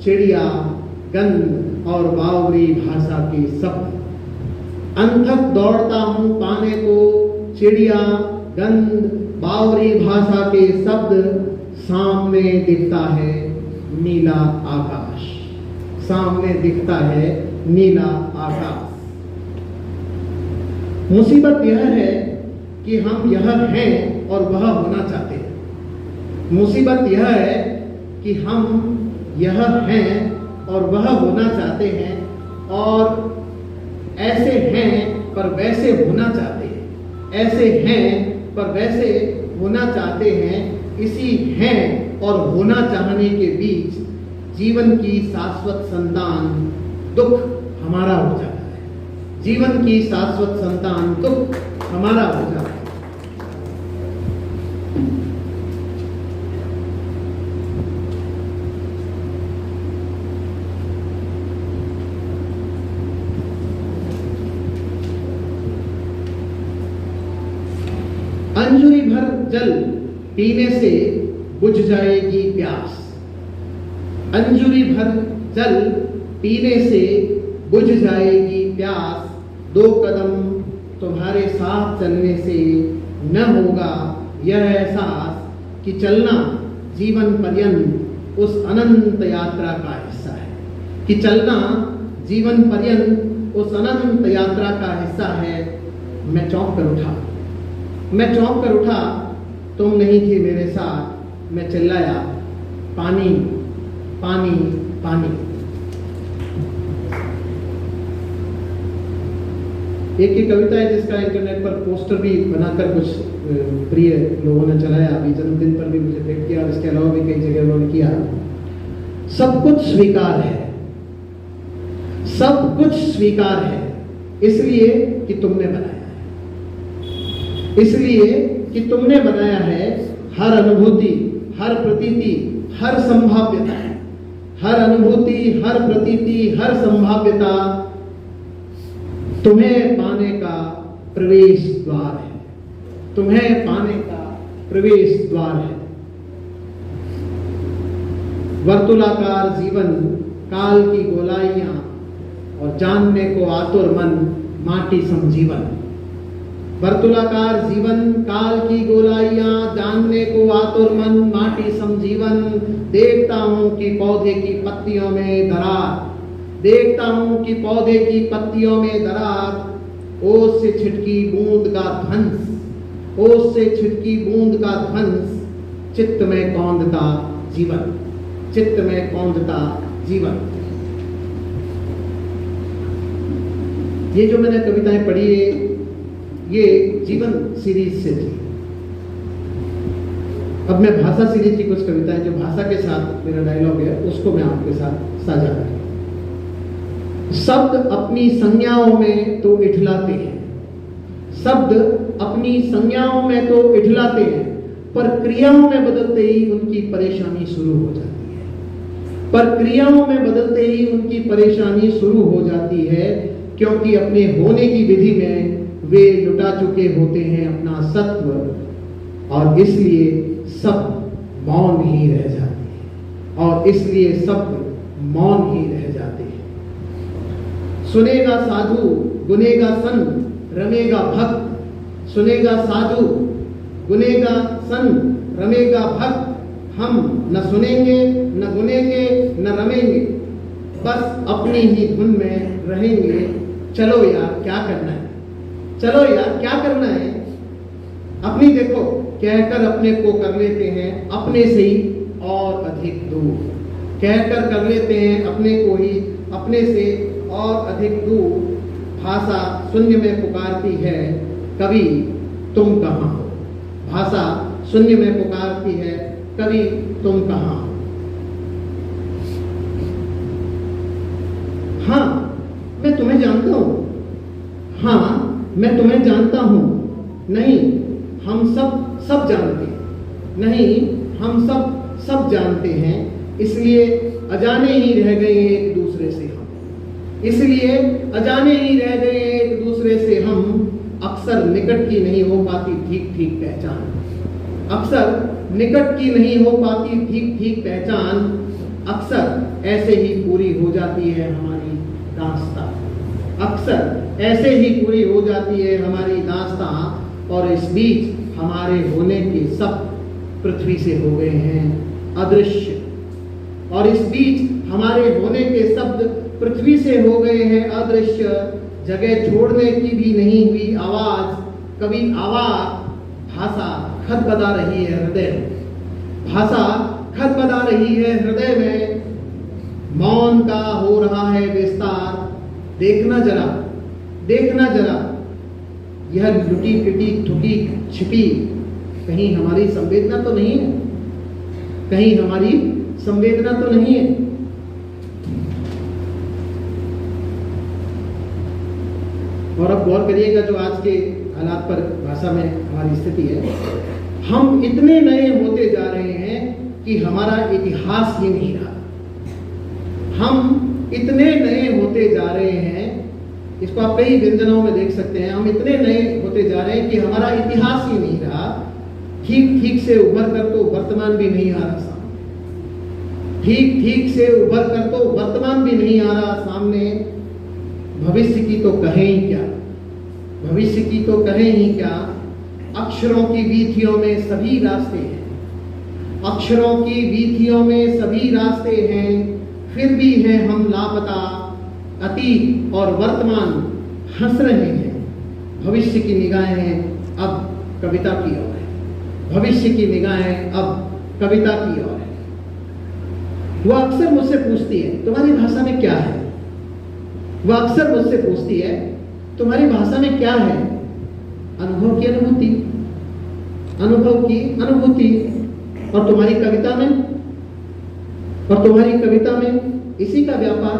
चिड़िया, गंध और बावरी भाषा के शब्द। अंथक दौड़ता हूं पाने को चिड़िया, गंध, बावरी भाषा के शब्द। सामने दिखता है नीला आकाश, सामने दिखता है नीला आकाश। मुसीबत यह है कि हम यह हैं और वह होना चाहते हैं। मुसीबत यह है कि हम यह हैं और वह होना चाहते हैं, और ऐसे हैं पर वैसे होना चाहते हैं, ऐसे हैं पर वैसे होना चाहते हैं। इसी हैं और होना चाहने के बीच जीवन की शाश्वत संतान दुख हमारा हो जाता है, जीवन की शाश्वत संतान दुख हमारा हो जाता है। अंजुरी भर जल पीने से बुझ जाएगी प्यास, अंजुरी भर जल पीने से बुझ जाएगी प्यास। 2 कदम तुम्हारे साथ चलने से न होगा यह एहसास कि चलना जीवन पर्यंत उस अनंत यात्रा का हिस्सा है, कि चलना जीवन पर्यंत उस अनंत यात्रा का हिस्सा है। मैं चौंक कर उठा, मैं चौंक कर उठा, तुम नहीं थी मेरे साथ। मैं चिल्लाया, पानी पानी पानी। एक कविता है जिसका इंटरनेट पर पोस्टर भी बनाकर कुछ प्रिय लोगों ने चलाया, अभी जन्मदिन पर भी मुझे भेंट किया, और इसके अलावा भी कई जगह उन्होंने किया। सब कुछ स्वीकार है, सब कुछ स्वीकार है, इसलिए कि तुमने बनाया है, इसलिए कि तुमने बनाया है। हर अनुभूति, हर प्रतीति, हर संभाव्यता, हर अनुभूति, हर प्रतीति, हर संभाव्यता तुम्हें पाने का प्रवेश द्वार है, तुम्हें पाने का प्रवेश द्वार है। वर्तुलाकार जीवन, काल की गोलाइयां और जानने को आतुर मन, माटी समजीवन। वर्तुलाकार जीवन, काल की गोलाइयां, जानने को आतुर मन, माटी समजीवन। देखता हूं कि पौधे की पत्तियों में दरार, देखता हूं कि पौधे की पत्तियों में दरार। ओस से छिटकी बूंद का ध्वंस, ओस से छिटकी बूंद का ध्वंस। चित्त में कौंधता जीवन, चित्त में कौंधता जीवन। ये जो मैंने कविताएं पढ़ी है ये जीवन सीरीज से थी। अब मैं भाषा सीरीज की कुछ कविताएं जो भाषा के साथ मेरा डायलॉग है उसको मैं आपके साथ साझा करूं। शब्द अपनी संज्ञाओं में तो इठलाते हैं, शब्द अपनी संज्ञाओं में तो इठलाते हैं, पर क्रियाओं में बदलते ही उनकी परेशानी शुरू हो जाती है, पर क्रियाओं में बदलते ही उनकी परेशानी शुरू हो जाती है, क्योंकि अपने होने की विधि में वे लुटा चुके होते हैं अपना सत्व, और इसलिए सब मौन ही रह जाते हैं, और इसलिए सब मौन ही रह जाते हैं। सुनेगा साधु गुनेगा संत रमेगा भक्त, सुनेगा साधु गुनेगा संत रमेगा भक्त, हम न सुनेंगे न गुनेंगे न रमेंगे, बस अपनी ही धुन में रहेंगे। चलो यार क्या करना है, चलो यार क्या करना है, अपनी देखो कहकर अपने को कर लेते हैं अपने से ही और अधिक दूर, कहकर कर लेते हैं अपने को ही अपने से और अधिक दूर। भाषा शून्य में पुकारती है कभी तुम कहाँ हो, भाषा शून्य में पुकारती है कभी तुम कहाँ हो। हाँ मैं तुम्हें जानता हूं, हाँ मैं तुम्हें जानता हूं, नहीं हम सब जानते हैं, नहीं हम सब जानते हैं, इसलिए अजाने ही रह गए एक दूसरे से हम, इसलिए अजाने ही रह गए एक दूसरे से हम। अक्सर निकट की नहीं हो पाती ठीक ठीक पहचान, अक्सर निकट की नहीं हो पाती ठीक ठीक पहचान, अक्सर ऐसे ही पूरी हो जाती है हमारी दास्तां, अक्सर ऐसे ही पूरी हो जाती है हमारी दास्तां। और इस बीच हमारे होने के सब पृथ्वी से हो गए हैं अदृश्य, और इस बीच हमारे होने के शब्द पृथ्वी से हो गए हैं अदृश्य। जगह छोड़ने की भी नहीं हुई आवाज, कभी आवाज, भाषा खदबदा रही है हृदय में, भाषा खदबदा रही है हृदय में। मौन का हो रहा है विस्तार, देखना जरा, देखना जरा, यह लुटी पिटी ठुकी छिपी कहीं हमारी संवेदना तो नहीं है, कहीं हमारी संवेदना तो नहीं है। और अब गौर करिएगा जो आज के हालात पर भाषा में हमारी स्थिति है, हम इतने नए होते जा रहे हैं कि हमारा इतिहास ही नहीं रहा, हम इतने नए होते जा रहे हैं, इसको आप कई व्यंजनों में देख सकते हैं, हम इतने नए होते जा रहे हैं कि हमारा इतिहास ही नहीं रहा। ठीक ठीक से उभर कर तो वर्तमान भी नहीं आ रहा सामने, ठीक ठीक से उभर कर तो वर्तमान भी नहीं आ रहा सामने। भविष्य की तो कहें ही क्या, भविष्य की तो कहें ही क्या। अक्षरों की वीथियों में सभी रास्ते हैं, अक्षरों की वीथियों में सभी रास्ते हैं, फिर भी हैं हम लापता। अतीत और वर्तमान हंस रहे हैं, भविष्य की निगाहें अब कविता की ओर है, भविष्य की निगाहें अब कविता की ओर है। वह अक्सर मुझसे पूछती है तुम्हारी भाषा में क्या है, वह अक्सर मुझसे पूछती है तुम्हारी भाषा में क्या है। अनुभव की अनुभूति, अनुभव की अनुभूति। और तुम्हारी कविता में, और तुम्हारी कविता में इसी का व्यापार।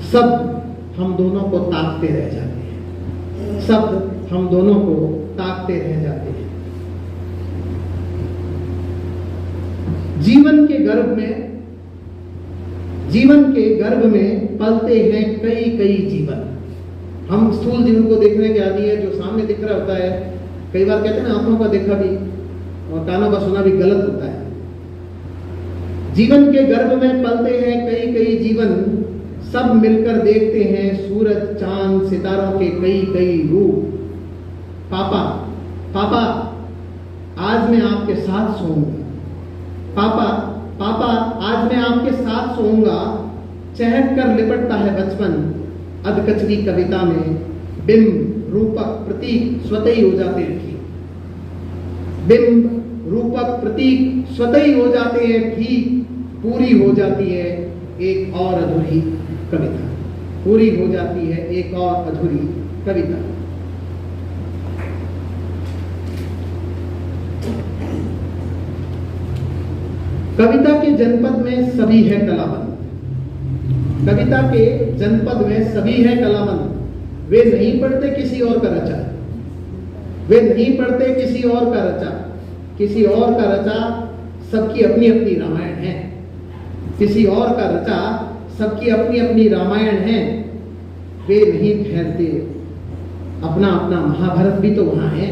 सब हम दोनों को ताकते रह जाते हैं, सब हम दोनों को ताकते रह जाते हैं। जीवन के गर्भ में, जीवन के गर्भ में पलते हैं कई कई जीवन। हम स्थूल जीवन को देखने के आदि है, जो सामने दिख रहा होता है। कई बार कहते हैं ना आंखों का देखा भी और कानों का सुना भी गलत होता है। जीवन के गर्भ में पलते हैं कई कई जीवन, सब मिलकर देखते हैं सूरज चांद सितारों के कई कई रूप। पापा पापा आज मैं आपके साथ सोऊंगा, पापा पापा आज मैं आपके साथ सोऊंगा। चहक कर लिपटता है बचपन, अधकचरी कविता में बिंब रूपक प्रतीक स्वतः ही हो जाते हैं। बिंब रूपक, प्रतीक स्वतः ही हो जाते हैं, ठीक पूरी हो जाती है एक और अधूरी कविता, पूरी हो जाती है एक और अधूरी कविता। कविता के जनपद में सभी है कलावंत, कविता के जनपद में सभी है कलावंत। वे नहीं पढ़ते किसी और का रचा, वे नहीं पढ़ते किसी और का रचा, किसी और का रचा सबकी अपनी अपनी रामायण है, किसी और का रचा सबकी अपनी अपनी रामायण है। वे नहीं ठहरते, अपना अपना महाभारत भी तो वहां है,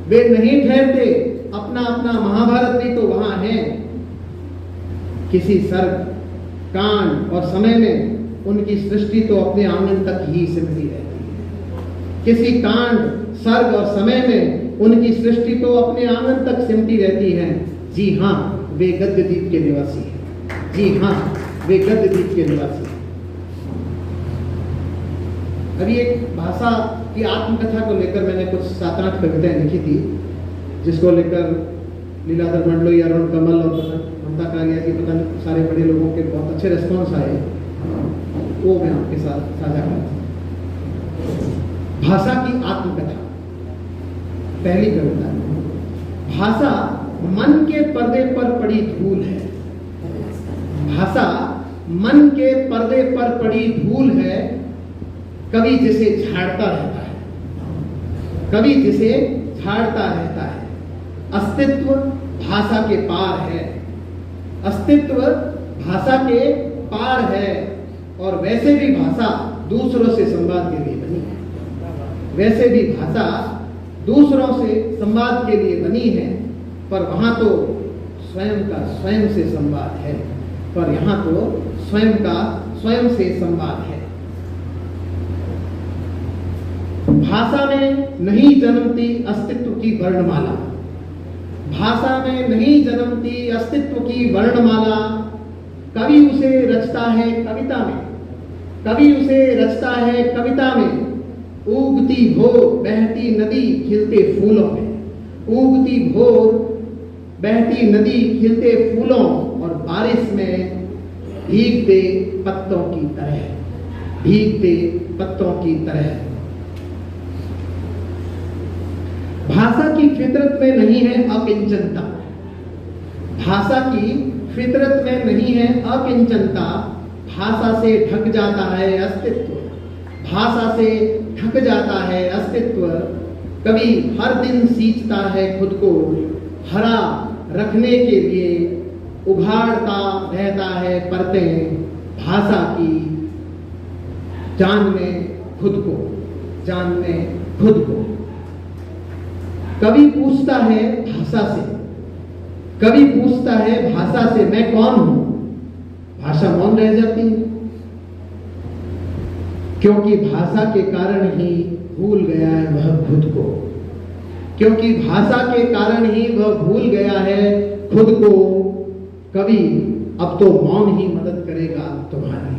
वे नहीं ठहरते, अपना अपना महाभारत भी तो वहां है। किसी सर्ग, कांड और समय में उनकी सृष्टि तो अपने आंगन तक ही सिमटी रहती है। किसी कांड, सर्ग और समय में उनकी सृष्टि तो अपने आंगन तक सिमटी रहती है। जी हाँ, वे गद्यदीप के निवासी हैं। जी हाँ, वे गद्यदीप के निवासी हैं। अभी एक भाषा की आत्मकथा को लेकर मैंने कुछ 7-8 कविताएं लिखी थी, जिसको लेकर लीलाधर मंडलोई, अरुण कमल और ममता कालिया की पता नहीं सारे बड़े लोगों के बहुत अच्छे रिस्पॉन्स आए, वो मैं आपके साथ साझा करता हूँ। भाषा की आत्मकथा, पहली कविता। भाषा मन के पर्दे पर पड़ी धूल है, भाषा मन के पर्दे पर पड़ी धूल है। कवि जिसे झाड़ता रहता है, कवि जिसे झाड़ता रहता है। अस्तित्व भाषा के पार है, अस्तित्व भाषा के पार है। और वैसे भी भाषा दूसरों से संवाद के लिए बनी है, वैसे भी भाषा दूसरों से संवाद के लिए बनी है। पर वहां तो स्वयं का स्वयं से संवाद है, पर यहां तो स्वयं का स्वयं से संवाद है। भाषा में नहीं जन्मती अस्तित्व की वर्णमाला, भाषा में नहीं जन्मती अस्तित्व की वर्णमाला। कवि उसे रचता है कविता में, कवि उसे रचता है कविता में। उगती भोर बहती नदी खिलते फूलों में, उगती भोर बहती नदी खिलते फूलों और बारिश में भीगते पत्तों की तरह, भीगते पत्तों की तरह। भाषा की फितरत में नहीं है अकिंचनता, भाषा की फितरत में नहीं है अकिंचनता। भाषा से ढक जाता है अस्तित्व, भाषा से ढक जाता है अस्तित्व। कवि हर दिन सींचता है खुद को हरा रखने के लिए, उघाड़ता रहता है परतें भाषा की, जानने खुद को, जानने खुद को। कवि पूछता है भाषा से, कवि पूछता है भाषा से, मैं कौन हूं? भाषा मौन रह जाती है, क्योंकि भाषा के कारण ही भूल गया है वह खुद को, क्योंकि भाषा के कारण ही वह भूल गया है खुद को। कवि अब तो मौन ही मदद करेगा तुम्हारी,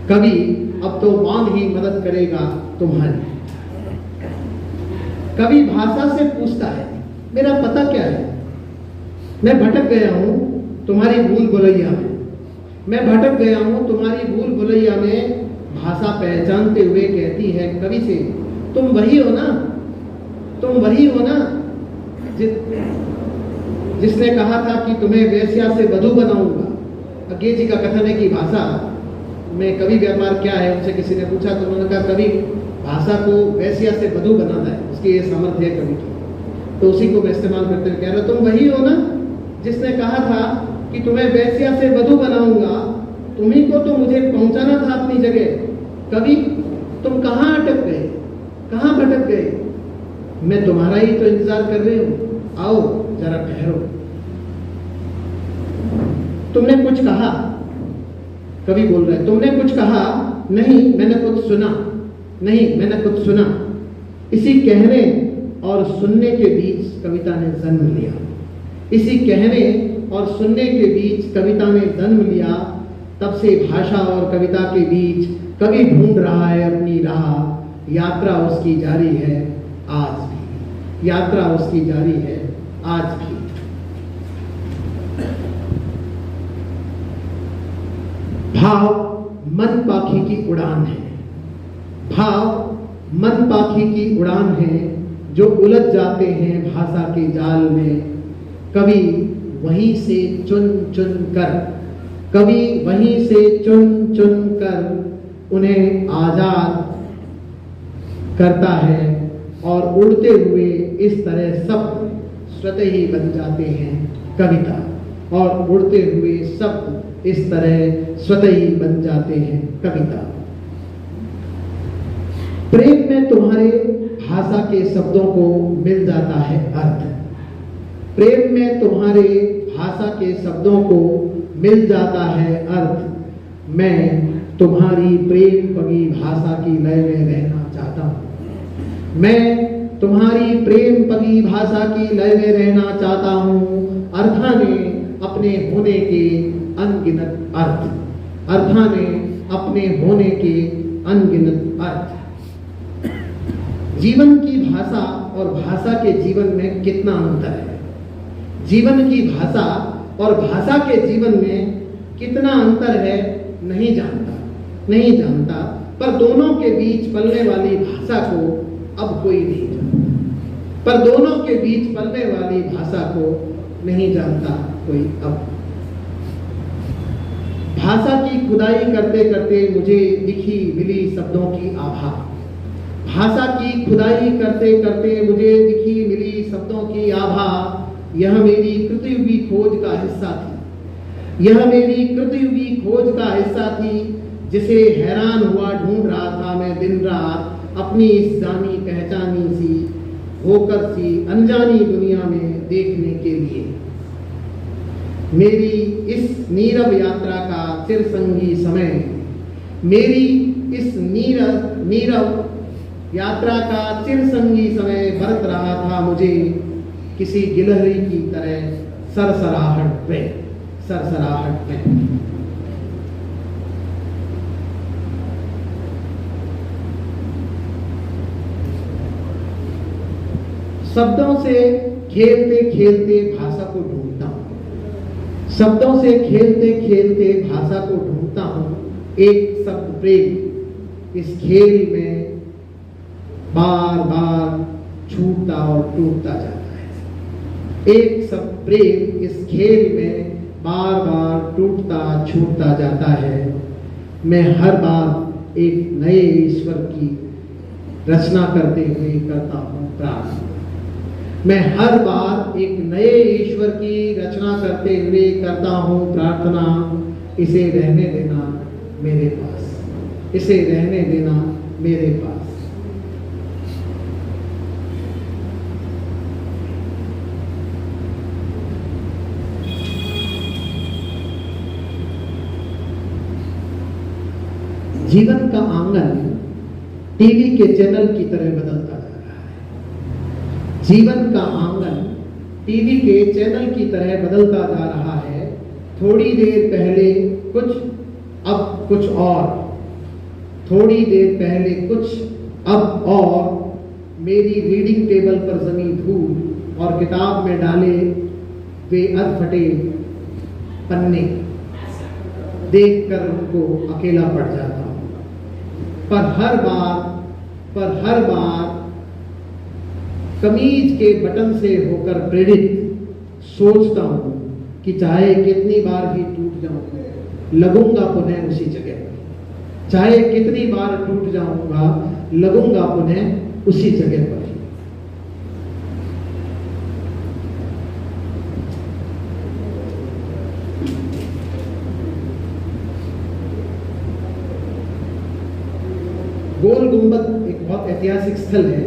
कवि अब तो मौन ही मदद करेगा तुम्हारी। कवि भाषा से पूछता है मेरा पता क्या है? मैं भटक गया हूं तुम्हारी भूल भुलैया में, मैं भटक गया हूं तुम्हारी भूल भुलैया में। भाषा पहचानते हुए कहती है कवि से, तुम वही हो ना, तुम वही हो ना जिसने कहा था कि तुम्हें वेश्या से वधू बनाऊंगा। अज्ञे जी का कथन है कि भाषा में कवि व्यापार क्या है, उनसे किसी ने पूछा तो उन्होंने कहा कवि भाषा को वेश्या से वधू बनाना है, उसकी ये सामर्थ्य है कवि की। तो उसी को मैं इस्तेमाल करते हुए कह रहा हूं, तुम वही हो ना जिसने कहा था कि तुम्हें वेश्या से वधू बनाऊंगा, तुम्ही को तो मुझे पहुंचाना था अपनी जगह। कवि तुम कहां अटक गए, कहां भटक गए? मैं तुम्हारा ही तो इंतजार कर रही हूं, आओ जरा ठहरो। तुमने कुछ कहा, कवि बोल रहा है, तुमने कुछ कहा? नहीं मैंने कुछ सुना, नहीं मैंने कुछ सुना। इसी कहने और सुनने के बीच कविता ने जन्म लिया, इसी कहने और सुनने के बीच कविता ने जन्म लिया। तब से भाषा और कविता के बीच कवि ढूंढ रहा है अपनी राह। यात्रा उसकी जारी है आज भी, यात्रा उसकी जारी है आज भी। भाव मन पाखी की उड़ान है। भाव मन पाखी की उड़ान है जो उलझ जाते हैं भाषा के जाल में। कभी वहीं से चुन चुन कर, कभी वहीं से चुन चुन कर उन्हें आजाद करता है और उड़ते हुए इस तरह शब्द स्वतः ही बन जाते हैं कविता। और उड़ते हुए शब्द इस तरह स्वतः ही बन जाते हैं कविता। प्रेम में तुम्हारे भाषा के शब्दों को मिल जाता है अर्थ। प्रेम में तुम्हारे भाषा के शब्दों को मिल जाता है अर्थ। मैं तुम्हारी प्रेम पगी भाषा की लय में रहना चाहता हूँ। मैं तुम्हारी प्रेम पगी भाषा की लय में रहना चाहता हूँ। अर्था ने अपने होने के अनगिनत अर्थ, अर्था ने अपने होने के अनगिनत अर्थ। जीवन की भाषा और भाषा के जीवन में कितना अंतर है। जीवन की भाषा और भाषा के जीवन में कितना अंतर है नहीं जानता, पर दोनों के बीच पलने वाली भाषा को अब कोई नहीं जानता। पर दोनों के बीच पलने वाली भाषा को नहीं जानता कोई अब। भाषा की खुदाई करते करते मुझे दिखी मिली शब्दों की आभा। भाषा की खुदाई करते करते मुझे दिखी मिली शब्दों की आभा। यह मेरी कृतयुगी खोज का हिस्सा थी। यह मेरी कृतयुगी खोज का हिस्सा थी जिसे हैरान हुआ ढूंढ रहा था मैं दिन रात अपनी इस जानी पहचानी सी होकर सी अनजानी दुनिया में देखने के लिए। मेरी इस नीरव यात्रा का चिरसंगी समय, मेरी इस नीरव यात्रा का चिरसंगी समय बरत रहा था मुझे किसी गिलहरी की तरह सरसराहट में। शब्दों से खेलते खेलते भाषा को ढूंढता हूँ। शब्दों से खेलते खेलते भाषा को ढूंढता हूँ। एक शब्द प्रेम इस खेल में बार बार छूटता और टूटता जाता है। एक शब्द प्रेम इस खेल में बार बार टूटता छूटता जाता है। मैं हर बार एक नए ईश्वर की रचना करते हुए करता हूँ प्रार्थना। मैं हर बार एक नए ईश्वर की रचना करते हुए करता हूँ प्रार्थना। इसे रहने देना मेरे पास, इसे रहने देना मेरे पास। जीवन का आंगन टीवी के चैनल की तरह बदलता जा रहा है। जीवन का आंगन टीवी के चैनल की तरह बदलता जा रहा है। थोड़ी देर पहले कुछ, अब कुछ और। थोड़ी देर पहले कुछ, अब और। मेरी रीडिंग टेबल पर जमी धूल और किताब में डाले वे अधफटे पन्ने देखकर उनको अकेला पड़ जाता हूँ। पर हर बार कमीज के बटन से होकर प्रेरित सोचता हूँ कि चाहे कितनी बार भी टूट जाऊं लगूंगा पुनः उसी जगह पर। चाहे कितनी बार टूट जाऊंगा लगूंगा पुनः उसी जगह पर। गोल गुंबद एक बहुत ऐतिहासिक स्थल है।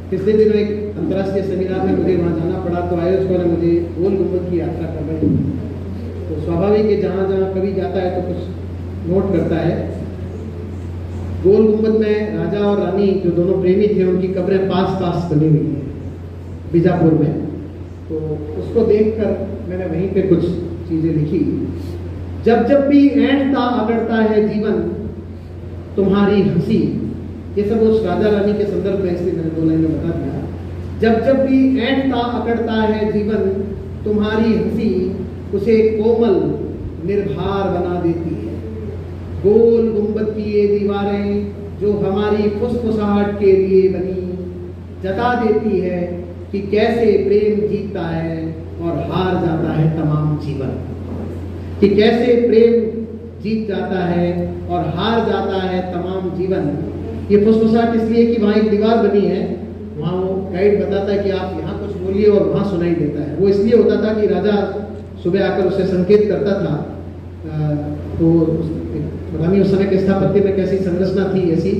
पिछले दिनों एक अंतर्राष्ट्रीय सेमिनार में मुझे वहाँ जाना पड़ा, तो आयोजकों ने मुझे गोल गुंबद की यात्रा करवाई। तो स्वाभाविक है जहाँ जहाँ कभी जाता है तो कुछ नोट करता है। गोल गुंबद में राजा और रानी जो दोनों प्रेमी थे उनकी कब्रें पास पास बनी हुई है बीजापुर में। तो उसको देखकर मैंने वहीं पे कुछ चीजें लिखी। जब भी ऐंठता अगड़ता है जीवन तुम्हारी हंसी, ये सब उस राजा रानी के संदर्भ में इसलिए मैंने 2 लाइन में बता दिया। जब भी ऐंठता अकड़ता है जीवन तुम्हारी हंसी उसे कोमल निर्भर बना देती है। गोल गुंबद की ये दीवारें जो हमारी फुसफुसाहट के लिए बनी, जता देती है कि कैसे प्रेम जीतता है और हार जाता है तमाम जीवन, कि कैसे प्रेम जीत जाता है और हार जाता है तमाम जीवन। ये फुसफुसाहट इसलिए कि वहाँ एक दीवार बनी है, वहाँ वो गाइड बताता है कि आप यहाँ कुछ बोलिए और वहाँ सुनाई देता है। वो इसलिए होता था कि राजा सुबह आकर उसे संकेत करता था। तो पता नहीं उस समय के स्थापत्य में कैसी संरचना थी ऐसी,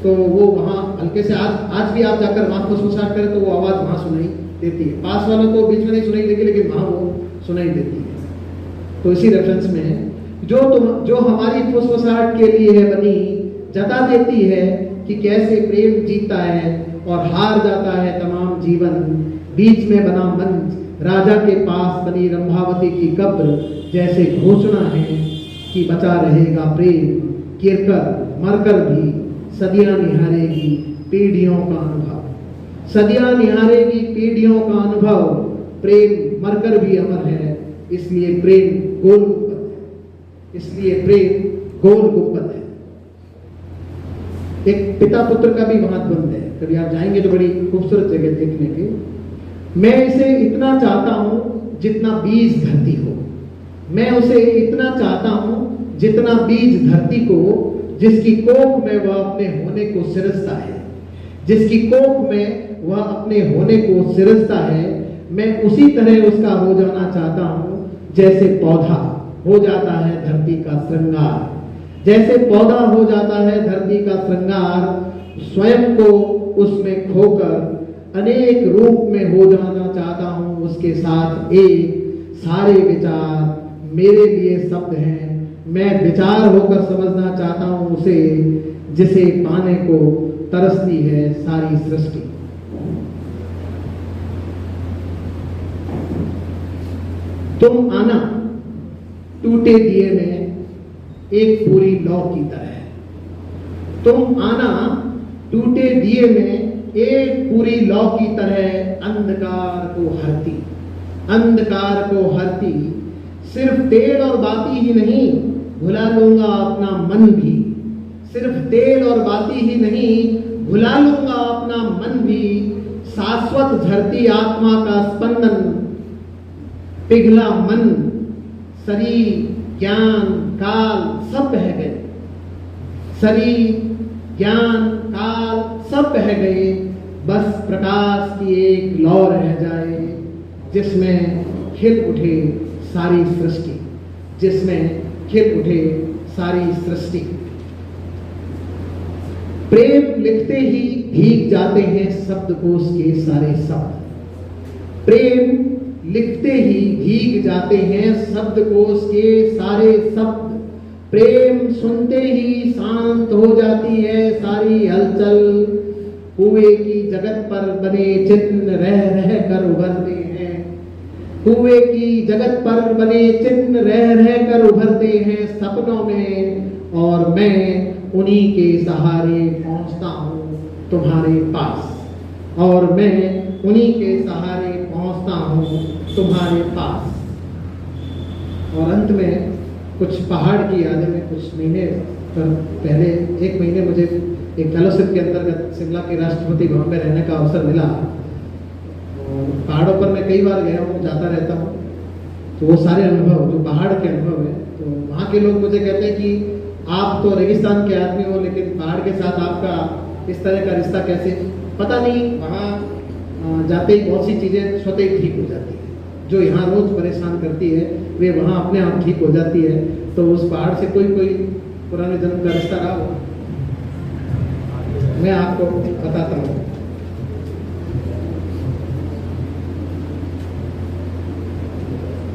तो वो वहाँ हल्के से आज भी आप जाकर वहाँ फुसफुसाहट करें तो वो आवाज़ वहाँ सुनाई देती है। पास वालों को बीच में नहीं सुनाई देगी, लेकिन वहाँ वो सुनाई देती है। तो इसी रेफरेंस में है जो हमारी फुसफुसाहट के लिए है बनी, जता देती है कि कैसे प्रेम जीतता है और हार जाता है तमाम जीवन। बीच में बना मंच राजा के पास बनी रंभावती की कब्र, जैसे घोषणा है कि बचा रहेगा प्रेम, गिरकर मरकर भी सदियां निहारेगी पीढ़ियों का अनुभव, सदियां निहारेगी पीढ़ियों का अनुभव। प्रेम मरकर भी अमर है, इसलिए प्रेम गोल गुंबद है, इसलिए प्रेम गोल गुंबद है। एक पिता पुत्र का भी वहां द्वंद है, कभी आप जाएंगे तो बड़ी खूबसूरत जगह देखने के। मैं इसे इतना चाहता हूं जितना बीज धरती हो, मैं उसे इतना चाहता हूं जितना बीज धरती को, जिसकी कोख में वह अपने होने को सिरजता है, जिसकी कोख में वह अपने होने को सिरजता है। मैं उसी तरह उसका हो जाना चाहता हूं जैसे पौधा हो जाता है धरती का श्रृंगार, जैसे पौधा हो जाता है धरती का श्रृंगार। स्वयं को उसमें खोकर अनेक रूप में हो जाना चाहता हूं उसके साथ एक। सारे विचार मेरे लिए शब्द हैं, मैं विचार होकर समझना चाहता हूं उसे, जिसे पाने को तरसती है सारी सृष्टि। तुम आना टूटे दिए में एक पूरी लौ की तरह, तुम आना टूटे दिए में एक पूरी लौ की तरह। अंधकार को हरती, अंधकार को हरती, सिर्फ तेल और बाती ही नहीं, भुला लूंगा अपना मन भी। सिर्फ तेल और बाती ही नहीं, भुला लूंगा अपना मन भी। शाश्वत धरती आत्मा का स्पंदन, पिघला मन, शरीर, ज्ञान, काल सब बह गए। शरीर, ज्ञान, काल सब बह गए, बस प्रकाश की एक लौ रह जाए, जिसमें खिल उठे सारी सृष्टि, जिसमें खिल उठे सारी सृष्टि। प्रेम लिखते ही भीग जाते हैं शब्दकोश के सारे शब्द। प्रेम लिखते ही भीग जाते हैं शब्दकोश के सारे शब्द। प्रेम सुनते ही शांत हो जाती है सारी हलचल। कुएं की जगत पर बने चिन्ह रह रह कर उभरते हैं, कुएं की जगत पर बने चिन्ह रह रह कर उभरते हैं सपनों में। और मैं उन्हीं के सहारे पहुंचता हूं तुम्हारे पास, और मैं उन्हीं के सहारे पहुंचता हूं तुम्हारे पास। और अंत में कुछ पहाड़ की यादें में, कुछ महीने पहले, एक महीने मुझे एक फेलोशिप के अंतर्गत शिमला के राष्ट्रपति भवन में रहने का अवसर मिला। और पहाड़ों पर मैं कई बार गया हूँ, जाता रहता हूँ, तो वो सारे अनुभव जो पहाड़ के अनुभव है, तो वहाँ के लोग मुझे कहते हैं कि आप तो रेगिस्तान के आदमी हो, लेकिन पहाड़ के साथ आपका इस तरह का रिश्ता कैसे? पता नहीं, वहाँ जाते ही बहुत सी चीज़ें स्वतः ही ठीक हो जाती है। जो यहाँ रोज परेशान करती है वे वहाँ अपने आप ठीक हो जाती है। तो उस पहाड़ से कोई पुराने जन्म का रिश्ता रहा हो, मैं आपको बताता हूँ।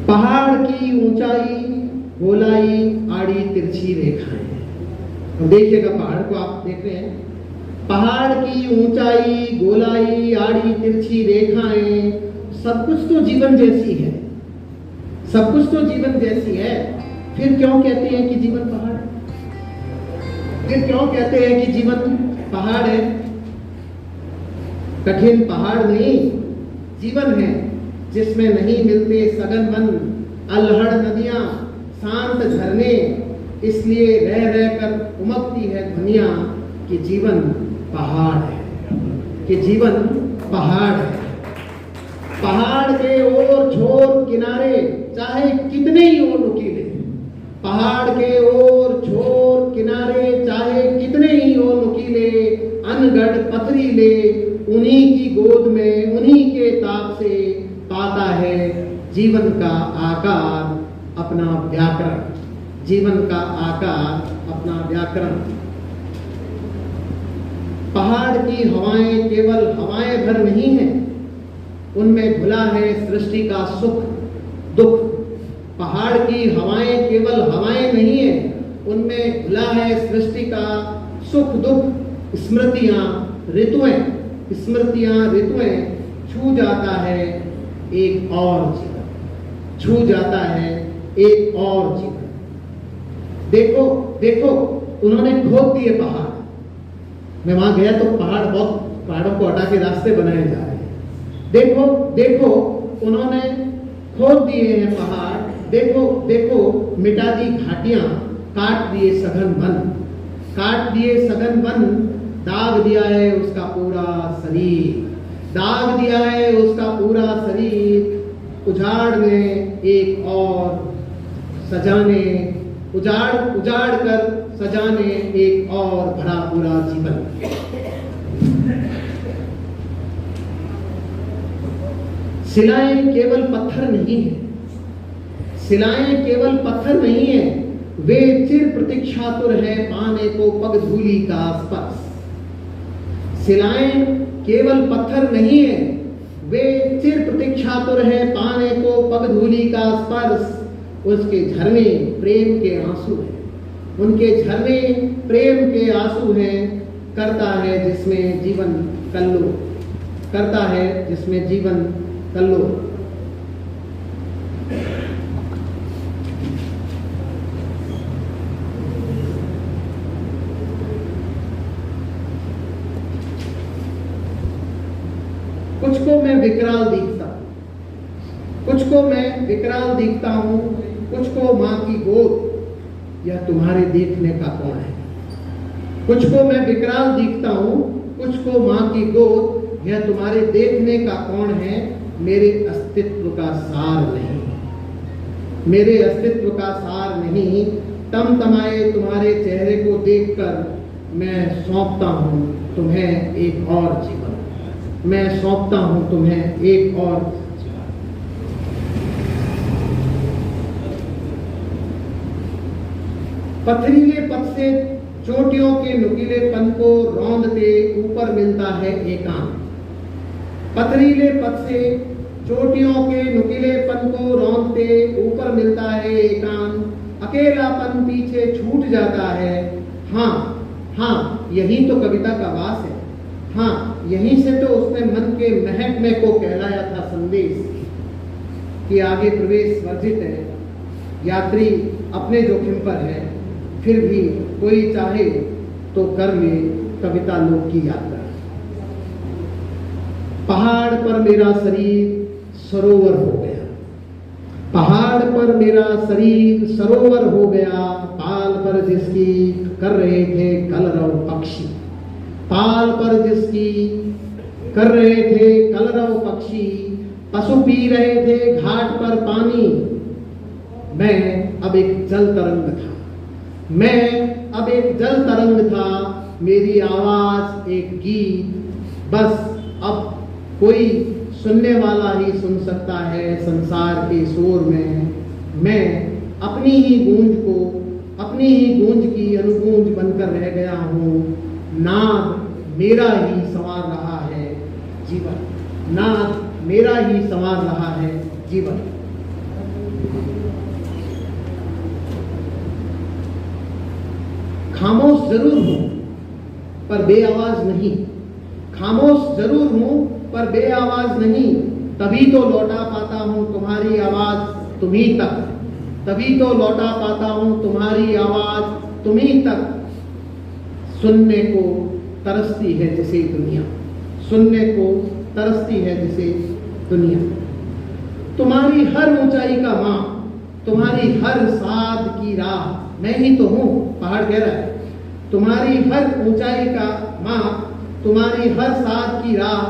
पहाड़ की ऊंचाई, गोलाई, आड़ी तिरछी रेखाएं। अब देखिएगा, पहाड़ को आप देख रहे हैं, पहाड़ की ऊंचाई, गोलाई, आड़ी तिरछी रेखाएं, सब कुछ तो जीवन जैसी है, सब कुछ तो जीवन जैसी है। फिर क्यों कहते हैं कि जीवन पहाड़? फिर क्यों कहते हैं कि जीवन पहाड़ है? कठिन पहाड़ नहीं, जीवन है जिसमें नहीं मिलते सघन वन, अल्हड़ नदियां, शांत झरने, इसलिए रह रह कर उमकती है ध्वनियां कि जीवन पहाड़ है, कि जीवन पहाड़ है। पहाड़ के ओर छोर किनारे चाहे कितने ही हो नुकीले, पहाड़ के ओर छोर किनारे चाहे कितने ही हो नुकीले, अनगढ़ पथरीले उन्हीं की गोद में उन्हीं के ताप से पाता है जीवन का आकार अपना व्याकरण, जीवन का आकार अपना व्याकरण। पहाड़ की हवाएं केवल हवाएं भर नहीं हैं, उनमें घुला है सृष्टि का सुख दुख। पहाड़ की हवाएं केवल हवाएं नहीं है, उनमें घुला है सृष्टि का सुख दुख। स्मृतियां ऋतुएं छू जाता है एक और जीवन, छू जाता है एक और जीवन। देखो देखो उन्होंने खोद दिए पहाड़। मैं वहां गया तो पहाड़ों को हटा के रास्ते बनाए जा रहे हैं। देखो देखो उन्होंने खोद दिए हैं पहाड़। देखो देखो मिटा दी घाटियां, काट दिए सघन वन, काट दिए सघन वन। दाग दिया है उसका पूरा शरीर, दाग दिया है उसका पूरा शरीर। उजाड़ने एक और सजाने, उजाड़ कर सजाने एक और भरा पूरा जीवन। शिलाएं केवल पत्थर नहीं है, शिलाएं केवल पत्थर नहीं है, वे चिर प्रतीक्षातुर है पाने को पग धूलि का स्पर्श। शिलाएं केवल पत्थर नहीं है, वे चिर प्रतीक्षातुर है पाने को पग धूलि का स्पर्श। उसके झरने प्रेम के आंसू हैं, उनके झरने प्रेम के आंसू हैं। करता है जिसमें जीवन कल्लो, करता है जिसमें जीवन कल्लो। कुछ को मैं विकराल दिखता हूं, कुछ को मैं विकराल दिखता हूं, कुछ को मां की गोद यह तुम्हारे देखने का कौन है। कुछ को मैं विकराल दिखता हूं, कुछ को मां की गोद यह तुम्हारे देखने का कौन है। मेरे अस्तित्व का सार नहीं, मेरे अस्तित्व का सार नहीं। तमतमाए तुम्हारे चेहरे को देखकर मैं सौंपता हूं तुम्हें एक और जीवन, मैं सौंपता हूं तुम्हें एक और जीवन। पथरीले पथ से चोटियों के नुकीलेपन को रौंदते ऊपर मिलता है एकांत। पथरीले पथ से चोटियों के नुकीलेपन को रौंदते ऊपर मिलता है एकांत। अकेलापन पीछे छूट जाता है। हाँ हाँ, यही तो कविता का वास है। हाँ, यहीं से तो उसने मन के महकमे को कहलाया था संदेश कि आगे प्रवेश वर्जित है, यात्री अपने जोखिम पर है, फिर भी कोई चाहे तो कर ले कविता लोक की यात्रा। पहाड़ पर मेरा शरीर सरोवर हो गया, पहाड़ पर मेरा शरीर सरोवर हो गया। पाल पर जिसकी कर रहे थे कलरव पक्षी, पाल पर जिसकी कर रहे थे कलरव पक्षी। पशु पी रहे थे घाट पर पानी, मैं अब एक जल तरंग था, मैं अब एक जल तरंग था। मेरी आवाज एक गीत, बस अब कोई सुनने वाला ही सुन सकता है संसार के शोर में। मैं अपनी ही गूंज को, अपनी ही गूंज की अनुगूंज बनकर रह गया हूँ। नाद मेरा ही संवार रहा है जीवन, नाद मेरा ही संवार रहा है जीवन। खामोश जरूर हूं पर बेआवाज नहीं, खामोश जरूर हूं पर बेआवाज नहीं। तभी तो लौटा पाता हूं तुम्हारी आवाज तुम्ही तक, तभी तो लौटा पाता हूं तुम्हारी आवाज तुम्ही तक। सुनने को तरसती है जिसे दुनिया, सुनने को तरसती है जिसे दुनिया। तुम्हारी हर ऊंचाई का माप, तुम्हारी तुम्हारी हर साध की राह मैं ही तो हूँ, पहाड़ कह रहा है। तुम्हारी हर ऊंचाई का माप, तुम्हारी हर साध की राह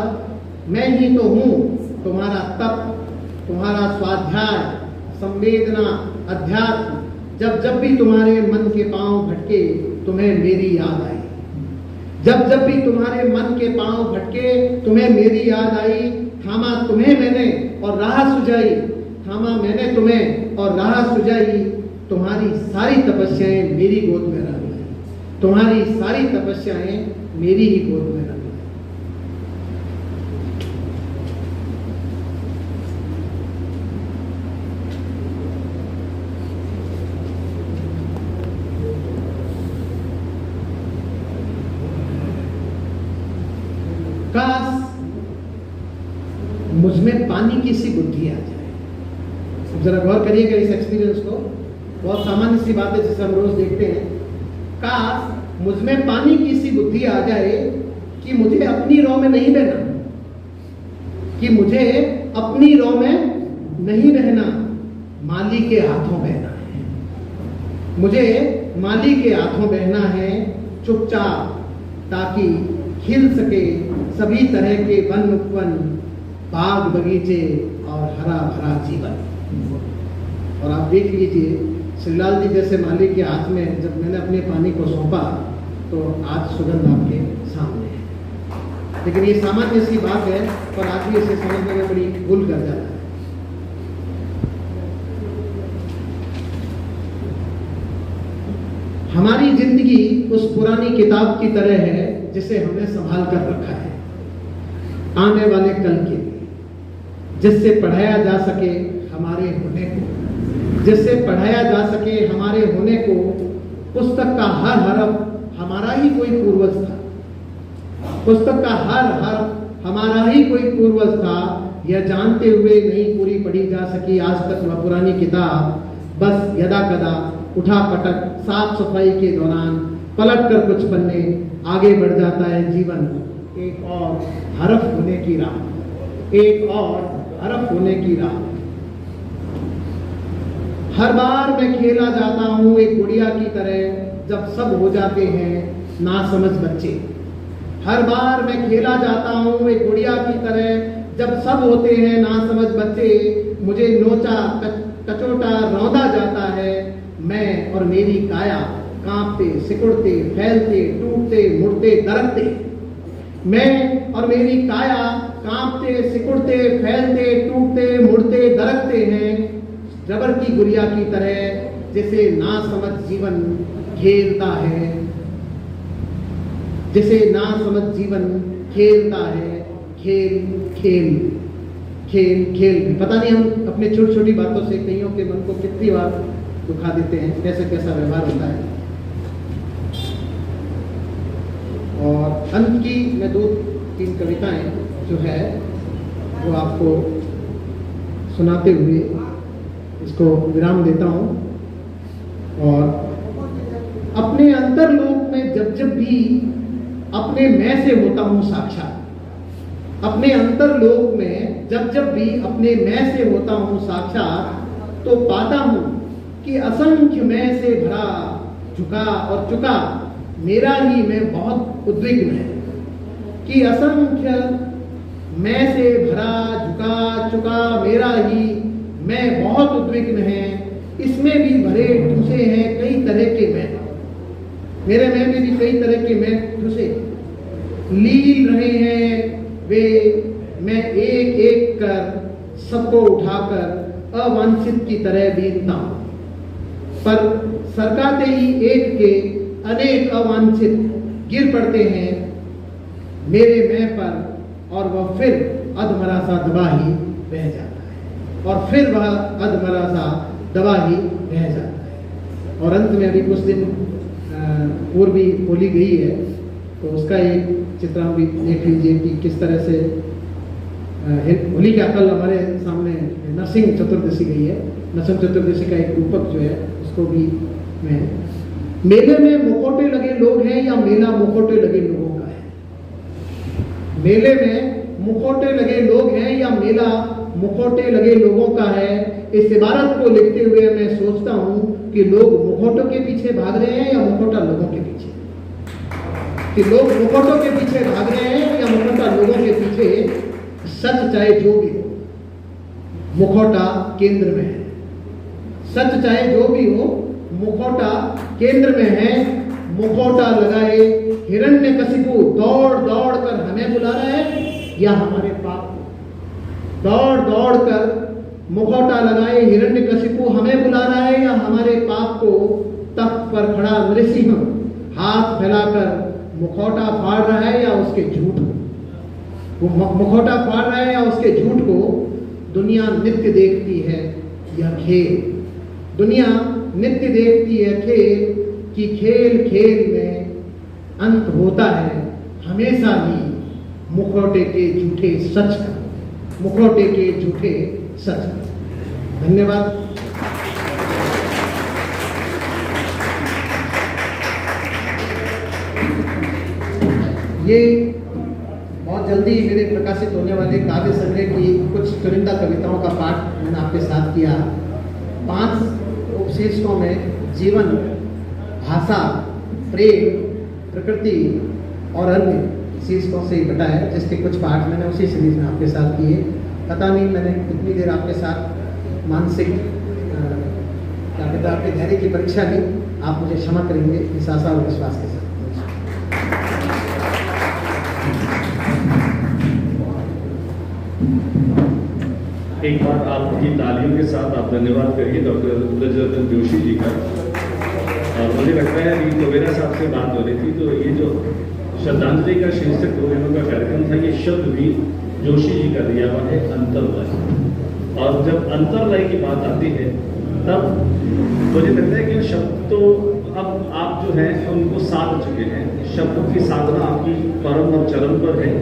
मैं ही तो हूँ। तुम्हारा तप, तुम्हारा स्वाध्याय, संवेदना, अध्यात्म, जब जब भी तुम्हारे मन के पांव भटके तुम्हें मेरी याद आई। जब जब भी तुम्हारे मन के पांव भटके तुम्हें मेरी याद आई। थामा तुम्हें मैंने और राह सुझाई, थामा मैंने तुम्हें और राह सुझाई। तुम्हारी सारी तपस्याएं मेरी गोद में रह गई, तुम्हारी सारी तपस्याएं मेरी ही गोद में रह गई। काश मुझमें पानी की सी बुद्धि आ जाए। अब जरा गौर करिएगा इस एक्सपीरियंस को, बहुत सामान्य सी बात है जिसे हम रोज देखते हैं। काश मुझमें पानी की सी बुद्धि आ जाए कि मुझे अपनी रौ में नहीं बहना, कि मुझे अपनी रौ में नहीं बहना, माली के हाथों बहना है। मुझे माली के हाथों बहना है चुपचाप, ताकि खिल सके सभी तरह के वन उपवन, बाग बगीचे और हरा भरा जीवन। और आप देख लीजिए श्रीलाल जी जैसे माली के हाथ में जब मैंने अपने पानी को सौंपा तो आज सुगंध आपके सामने है। लेकिन ये सामान्य सी बात है पर आदमी इसे समझने में बड़ी भूल कर जाता है। हमारी जिंदगी उस पुरानी किताब की तरह है जिसे हमने संभाल कर रखा है आने वाले कल के लिए, जिससे पढ़ाया जा सके हमारे होने को, जिससे पढ़ाया जा सके हमारे होने को। पुस्तक का हर हरफ हमारा ही कोई पूर्वज था, पुस्तक का हर हरफ हमारा ही कोई पूर्वज था। यह जानते हुए नहीं पूरी पढ़ी जा सकी आज तक वह पुरानी किताब, बस यदा कदा उठा पटक साफ सफाई के दौरान पलट कर कुछ पन्ने आगे बढ़ जाता है जीवन। एक और हरफ होने की राह, एक और हरफ होने की राह। हर बार मैं खेला जाता हूं एक गुड़िया की तरह जब सब हो जाते हैं नासमझ बच्चे। हर बार मैं खेला जाता हूं एक गुड़िया की तरह जब सब होते हैं नासमझ बच्चे। मुझे नोचा कचोटा रौंदा जाता है, मैं और मेरी काया कांपते सिकुड़ते फैलते टूटते मुड़ते दरकते। मैं और मेरी काया कांपते सिकुड़ते फैलते टूटते मुड़ते दरकते हैं रबर की गुड़िया की तरह जिसे नासमझ जीवन खेलता है, जिसे नासमझ जीवन खेलता है। खेल खेल खेल खेल, पता नहीं हम अपने छोटी छोटी बातों से कईयों के मन को कितनी बार दुखा देते हैं, कैसे कैसा व्यवहार होता है। और अंत की मैं 2-3 कविताएं जो है वो आपको सुनाते हुए इसको विराम देता हूं। और अपने अंतरलोक में जब जब भी अपने मैं से होता हूं साक्षात, अपने अंतरलोक में जब जब भी अपने मैं से होता हूं साक्षात, तो पाता हूं कि असंख्य मैं से भरा झुका और चुका मेरा ही मैं बहुत उद्विग्न है। कि असंख्य मैं से भरा झुका चुका मेरा ही मैं बहुत उद्विग्न है। इसमें भी भरे ठूसे हैं कई तरह के मैं, मेरे में भी कई तरह के मैं ठूसे लील रहे हैं वे। मैं एक एक कर सबको उठाकर अवांछित की तरह बीनता हूं, पर सरकाते ही एक के अनेक अवांछित गिर पड़ते हैं मेरे मैं पर, और वह फिर अधमरा सा दबा ही बह जाता है, और फिर वह अधमरा सा दबा ही बह जाता है। और अंत में अभी कुछ दिन पूर्व भी होली गई है, तो उसका एक चित्र भी देख लीजिए कि किस तरह से होली के कल हमारे सामने नरसिंह चतुर्दशी गई है। नरसिंह चतुर्दशी का एक रूपक जो है उसको भी मैं, मेले में मुखौटे लगे लोग हैं या मेला मुखौटे लगे लोगों का है। मेले में मुखौटे लगे लोग हैं या मेला मुखौटे लगे लोगों का है। इस इबारत को लिखते हुए मैं सोचता हूं कि लोग मुखौटों के पीछे भाग रहे हैं या मुखौटा लोगों के पीछे, कि लोग मुखौटों के पीछे भाग रहे हैं या मुखौटा लोगों के पीछे। सच चाहे जो भी हो, मुखौटा केंद्र में है। सच चाहे जो भी हो, मुखौटा केंद्र में है। मुखौटा लगाए हिरण्यकशिपु दौड़ दौड़ कर हमें बुला रहा है या हमारे पाप को? दौड़ दौड़ कर मुखौटा लगाए हिरण्यकशिपु हमें बुला रहा है या हमारे पाप को? तख्त पर खड़ा नृसिंह हाथ फैलाकर मुखौटा फाड़ रहा है या उसके झूठ को? वो मुखौटा फाड़ रहा है या उसके झूठ को? दुनिया नित्य देखती है यह खेल। दुनिया नित्य देखती है खेल कि खेल खेल में अंत होता है हमेशा ही मुखौटे के झूठे सच का, मुखौटे के झूठे सच का। धन्यवाद। ये बहुत जल्दी मेरे प्रकाशित होने वाले काव्य संग्रह की कुछ चुनिंदा कविताओं का पाठ मैंने आपके साथ किया। 5 उपशीर्षकों में जीवन, भाषा, प्रेम, प्रकृति और अन्य शीर्षकों से बटा है, जिसके कुछ पाठ मैंने उसी सीरीज में आपके साथ किए। पता नहीं मैंने कितनी देर आपके साथ मानसिक क्या कहते हैं आपके धैर्य की परीक्षा ली। आप मुझे क्षमा करेंगे इस आशा और विश्वास के साथ। एक बार आपकी तालियों के साथ आप धन्यवाद करिए डॉक्टर ब्रजवर्धन जोशी जी का। और मुझे लगता है कि कबीरा साहब से बात हो रही थी, तो ये जो श्रद्धांजलि का शीर्षक प्रोग्राम का कार्यक्रम था, ये शब्द भी जोशी जी का दिया हुआ है, अंतर्लय। और जब अंतर्लय की बात आती है तब मुझे लगता है कि शब्द तो अब आप जो है उनको साध चुके हैं। शब्दों की साधना आपकी परम और चरम पर है,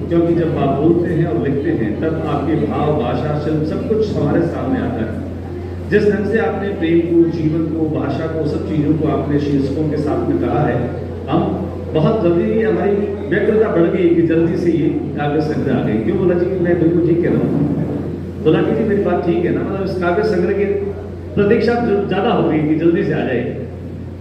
क्योंकि जब आप बोलते हैं और लिखते हैं तब आपके भाव, भाषा, शिल्प सब कुछ हमारे सामने आता है। जिस ढंग से आपने प्रेम को, जीवन को, भाषा को, सब चीज़ों को आपने शीर्षकों के साथ में कहा है, हम बहुत जल्दी हमारी व्यग्रता बढ़ गई कि जल्दी से ये काव्य संग्रह आ गई। क्यों बोला जी कि मैं बिल्कुल ठीक कह रहा हूँ? बोला कि जी मेरी बात ठीक है ना, मतलब इस काव्य संग्रह की प्रतीक्षा ज़्यादा हो गई कि जल्दी से आ जाएगी।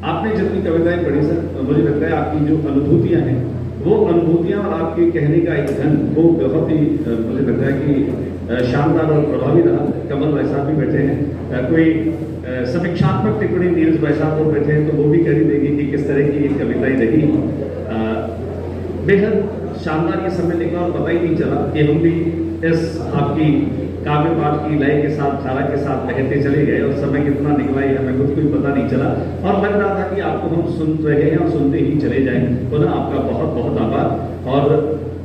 आपने जितनी कविताएं पढ़ी सर, मुझे लगता है आपकी जो अनुभूतियाँ हैं वो अनुभूतियाँ और आपके कहने का एक ढंग वो बहुत ही मुझे लगता है कि शानदार और प्रभावी रहा। कमल भाई साहब भी बैठे हैं, कोई समीक्षात्मक टिप्पणी नीरज भाई साहब को बैठे हैं तो वो भी कह ही देगी कि किस तरह की कविताएं रही। बेहद शानदार ये समय निकला और पता ही नहीं चला कि हम भी इस आपकी काव्य पाठ की लय के साथ, धारा के साथ बहते चले गए और समय कितना निकला ये हमें खुद को ही पता नहीं चला। और लग रहा था कि आपको हम सुन रहे हैं और सुनते ही चले जाएं। पुनः आपका बहुत बहुत आभार। और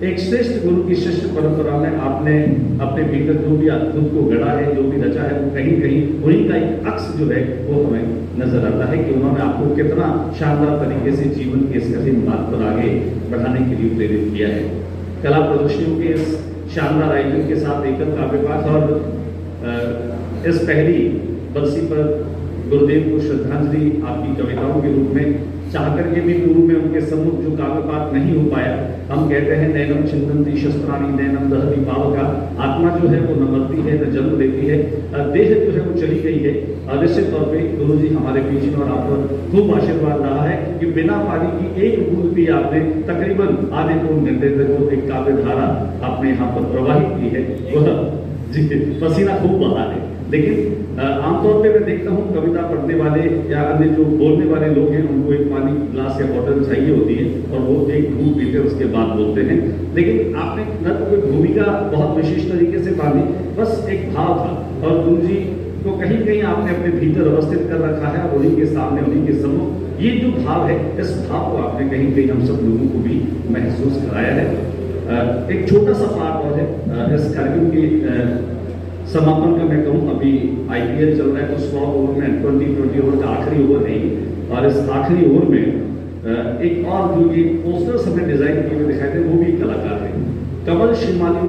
एक श्रेष्ठ गुरु की शिष्य परंपरा में आपने अपने भीतर जो भी खुद को गढ़ा है, जो भी रचा है, वो कहीं कहीं उन्हीं का एक अक्स जो है वो हमें नजर आता है कि उन्होंने आपको कितना शानदार तरीके से जीवन की इस कठिन बात पर आगे बढ़ाने के लिए प्रेरित किया है। कला प्रदर्शनियों के इस शानदार आयोजन के साथ एकल काव्य पाठ और इस पहली बरसी पर गुरुदेव को श्रद्धांजलि आपकी कविताओं के रूप में चाहकर के भी गुरु में उनके सम्मुख जो काव्य पाठ नहीं हो पाया। हम कहते हैं नैनम छिन्दन्ति शस्त्राणि नैनम दहति पावका। आत्मा जो है वो न मरती है न जन्म लेती है, देह जो है वो चली गई है। निश्चित तौर पे गुरु जी हमारे बीच में और आप पर खूब आशीर्वाद रहा है कि बिना पानी की एक बूंद भी आपने तकरीबन आधे पौन घंटे तक जो एक काव्य धारा आपने यहाँ पर प्रवाहित की है वह जी पसीना खूब बहा है। लेकिन आमतौर पे मैं देखता हूँ कविता पढ़ने वाले या अन्य जो बोलने वाले लोग हैं उनको एक पानी गिलास या बॉटल चाहिए होती है और वो एक घूंट पीकर उसके बाद बोलते हैं। लेकिन आपने न तो कोई भूमिका बहुत विशेष तरीके से बांधी, बस एक भाव था और गुरु जी को कहीं कहीं आपने अपने भीतर अवस्थित कर रखा है और उन्हीं के सामने, उन्हीं के सम्मुख ये जो भाव है, इस भाव को आपने कहीं कहीं हम सब लोगों को भी महसूस कराया है। एक छोटा सा पार्ट और है इस कार्यक्रम की समापन का। मैं कहूँ अभी IPL चल रहा है तो 100 ओवर में 20 ओवर का आखिरी ओवर है और इस आखिरी ओवर में एक और जो ये पोस्टर्स हमें डिजाइन किए हुए दिखाई दे वो भी कलाकार है कमल शिमाली।